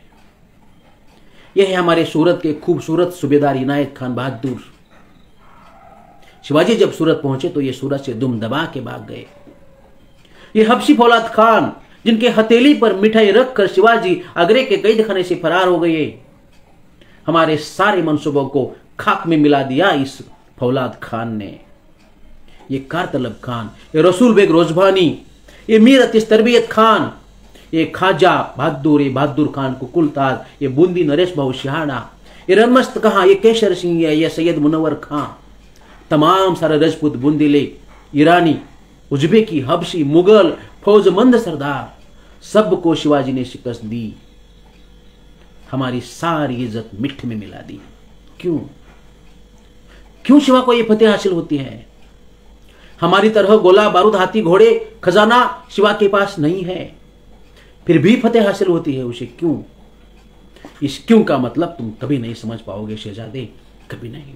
यह है हमारे सूरत के खूबसूरत सूबेदार इनायत खान बहादुर। शिवाजी जब सूरत पहुंचे तो ये सूरत से दुम दबा के भाग गए। ये हबशी फौलाद खान जिनके हथेली पर मिठाई रखकर शिवाजी आगरे के कैद खाने से फरार हो गए, हमारे सारे मंसूबों को खाक में मिला दिया इस फौलाद खान ने। ये कारतलब खान, ये रसूल बेग रोजभानी, ये मीर अतीस तरबियत खान, ये खाजा बहादुर, ये बहादुर खान कुकुलताज, ये बूंदी नरेश भाऊ शिहाड़ा, ये रनमस्त कहां, ये केशर सिंह, ये सैयद मुनव्वर खां, तमाम सारे राजपूत बुंदीले, ईरानी, उज्बेकी, हबशी, मुगल फौजमंद सरदार, सबको शिवाजी ने शिकस्त दी। हमारी सारी इज्जत मिट्टी में मिला दी। क्यों क्यों शिवा को यह फतेह हासिल होती है? हमारी तरह गोला बारूद हाथी घोड़े खजाना शिवा के पास नहीं है, फिर भी फतेह हासिल होती है उसे। क्यों? इस क्यों का मतलब तुम कभी नहीं समझ पाओगे शहजादे, कभी नहीं।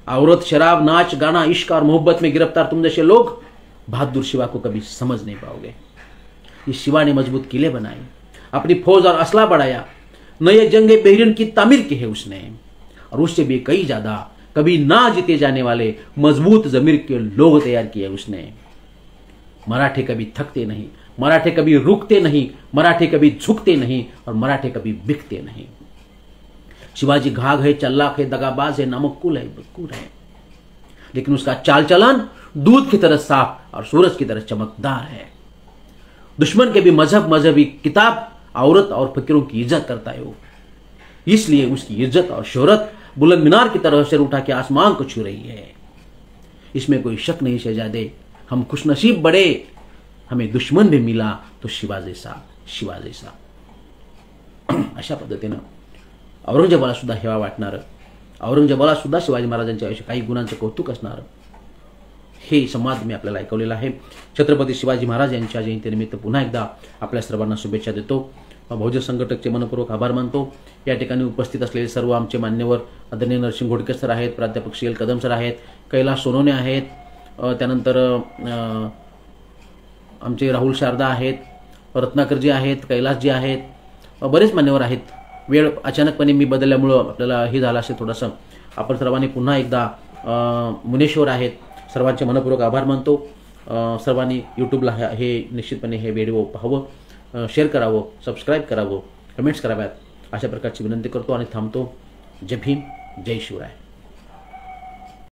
औरत, शराब, नाच गाना, इश्क और मोहब्बत में गिरफ्तार तुम जैसे लोग बहादुर शिवा को कभी समझ नहीं पाओगे। इस शिवा ने मजबूत किले बनाए, अपनी फौज और असला बढ़ाया, नए जंगे बेहरीन की तामीर की है उसने, और उससे भी कई ज्यादा कभी ना जीते जाने वाले मजबूत जमीर के लोग तैयार किए उसने। मराठे कभी थकते नहीं, मराठे कभी रुकते नहीं, मराठे कभी झुकते नहीं, और मराठे कभी बिकते नहीं। शिवाजी घाघ है, चल्लाक है, दगाबाज है, नमक्कुल है, बदकूर है, लेकिन उसका चाल चलन दूध की तरह साफ और सूरज की तरह चमकदार है। दुश्मन के भी मजहबी किताब, औरत और फकीरों की इज्जत करता है वो। इसलिए उसकी इज्जत और शोहरत बुलंद मीनार की तरह सिर उठा के आसमान को छू रही है। इसमें कोई शक नहीं शहजादे, हम खुशनसीब बड़े, हमें दुश्मन भी मिला तो शिवा जैसा। अशा पद्धतीनं औरंगजेबाला सुद्धा हेवा वाटणारं, औरंगजेबाला सुद्धा शिवाजी महाराजांच्या आयुष्यात काही गुणांचं कौतुक असणारं हे संवाद मी आपल्याला ऐकवलेला आहे। छत्रपती शिवाजी महाराज यांच्या जयंतीनिमित्त पुन्हा एकदा आपल्या सर्वांना शुभेच्छा देतो। बहुजन संघटकचे मनपूर्वक आभार मानतो। या ठिकाणी उपस्थित असलेले सर्व आमचे मान्यवर आदरणीय नरसिंह घोडके सर आहेत, प्राध्यापक सी एल कदम सर आहेत, कैलास सोनवणे आहेत, त्यानंतर आमचे राहुल शारदा आहेत, रत्नाकरजी आहेत, कैलासजी आहेत, बरेच मान्यवर आहेत। वेळ अचानकपणे मी बदलल्यामुळं आपल्याला हे झालं असेल थोडंसं। आपण सर्वांनी पुन्हा एकदा मुनेश्वर आहेत, सर्वांचे मनपूर्वक आभार मानतो। सर्वांनी यूट्यूबला हे निश्चितपणे हे व्हिडिओ पाहावं, शेअर करावं, सबस्क्राईब करावं, कमेंट्स कराव्यात अशा प्रकारची विनंती करतो आणि थांबतो। जय भीम, जय शिवराय।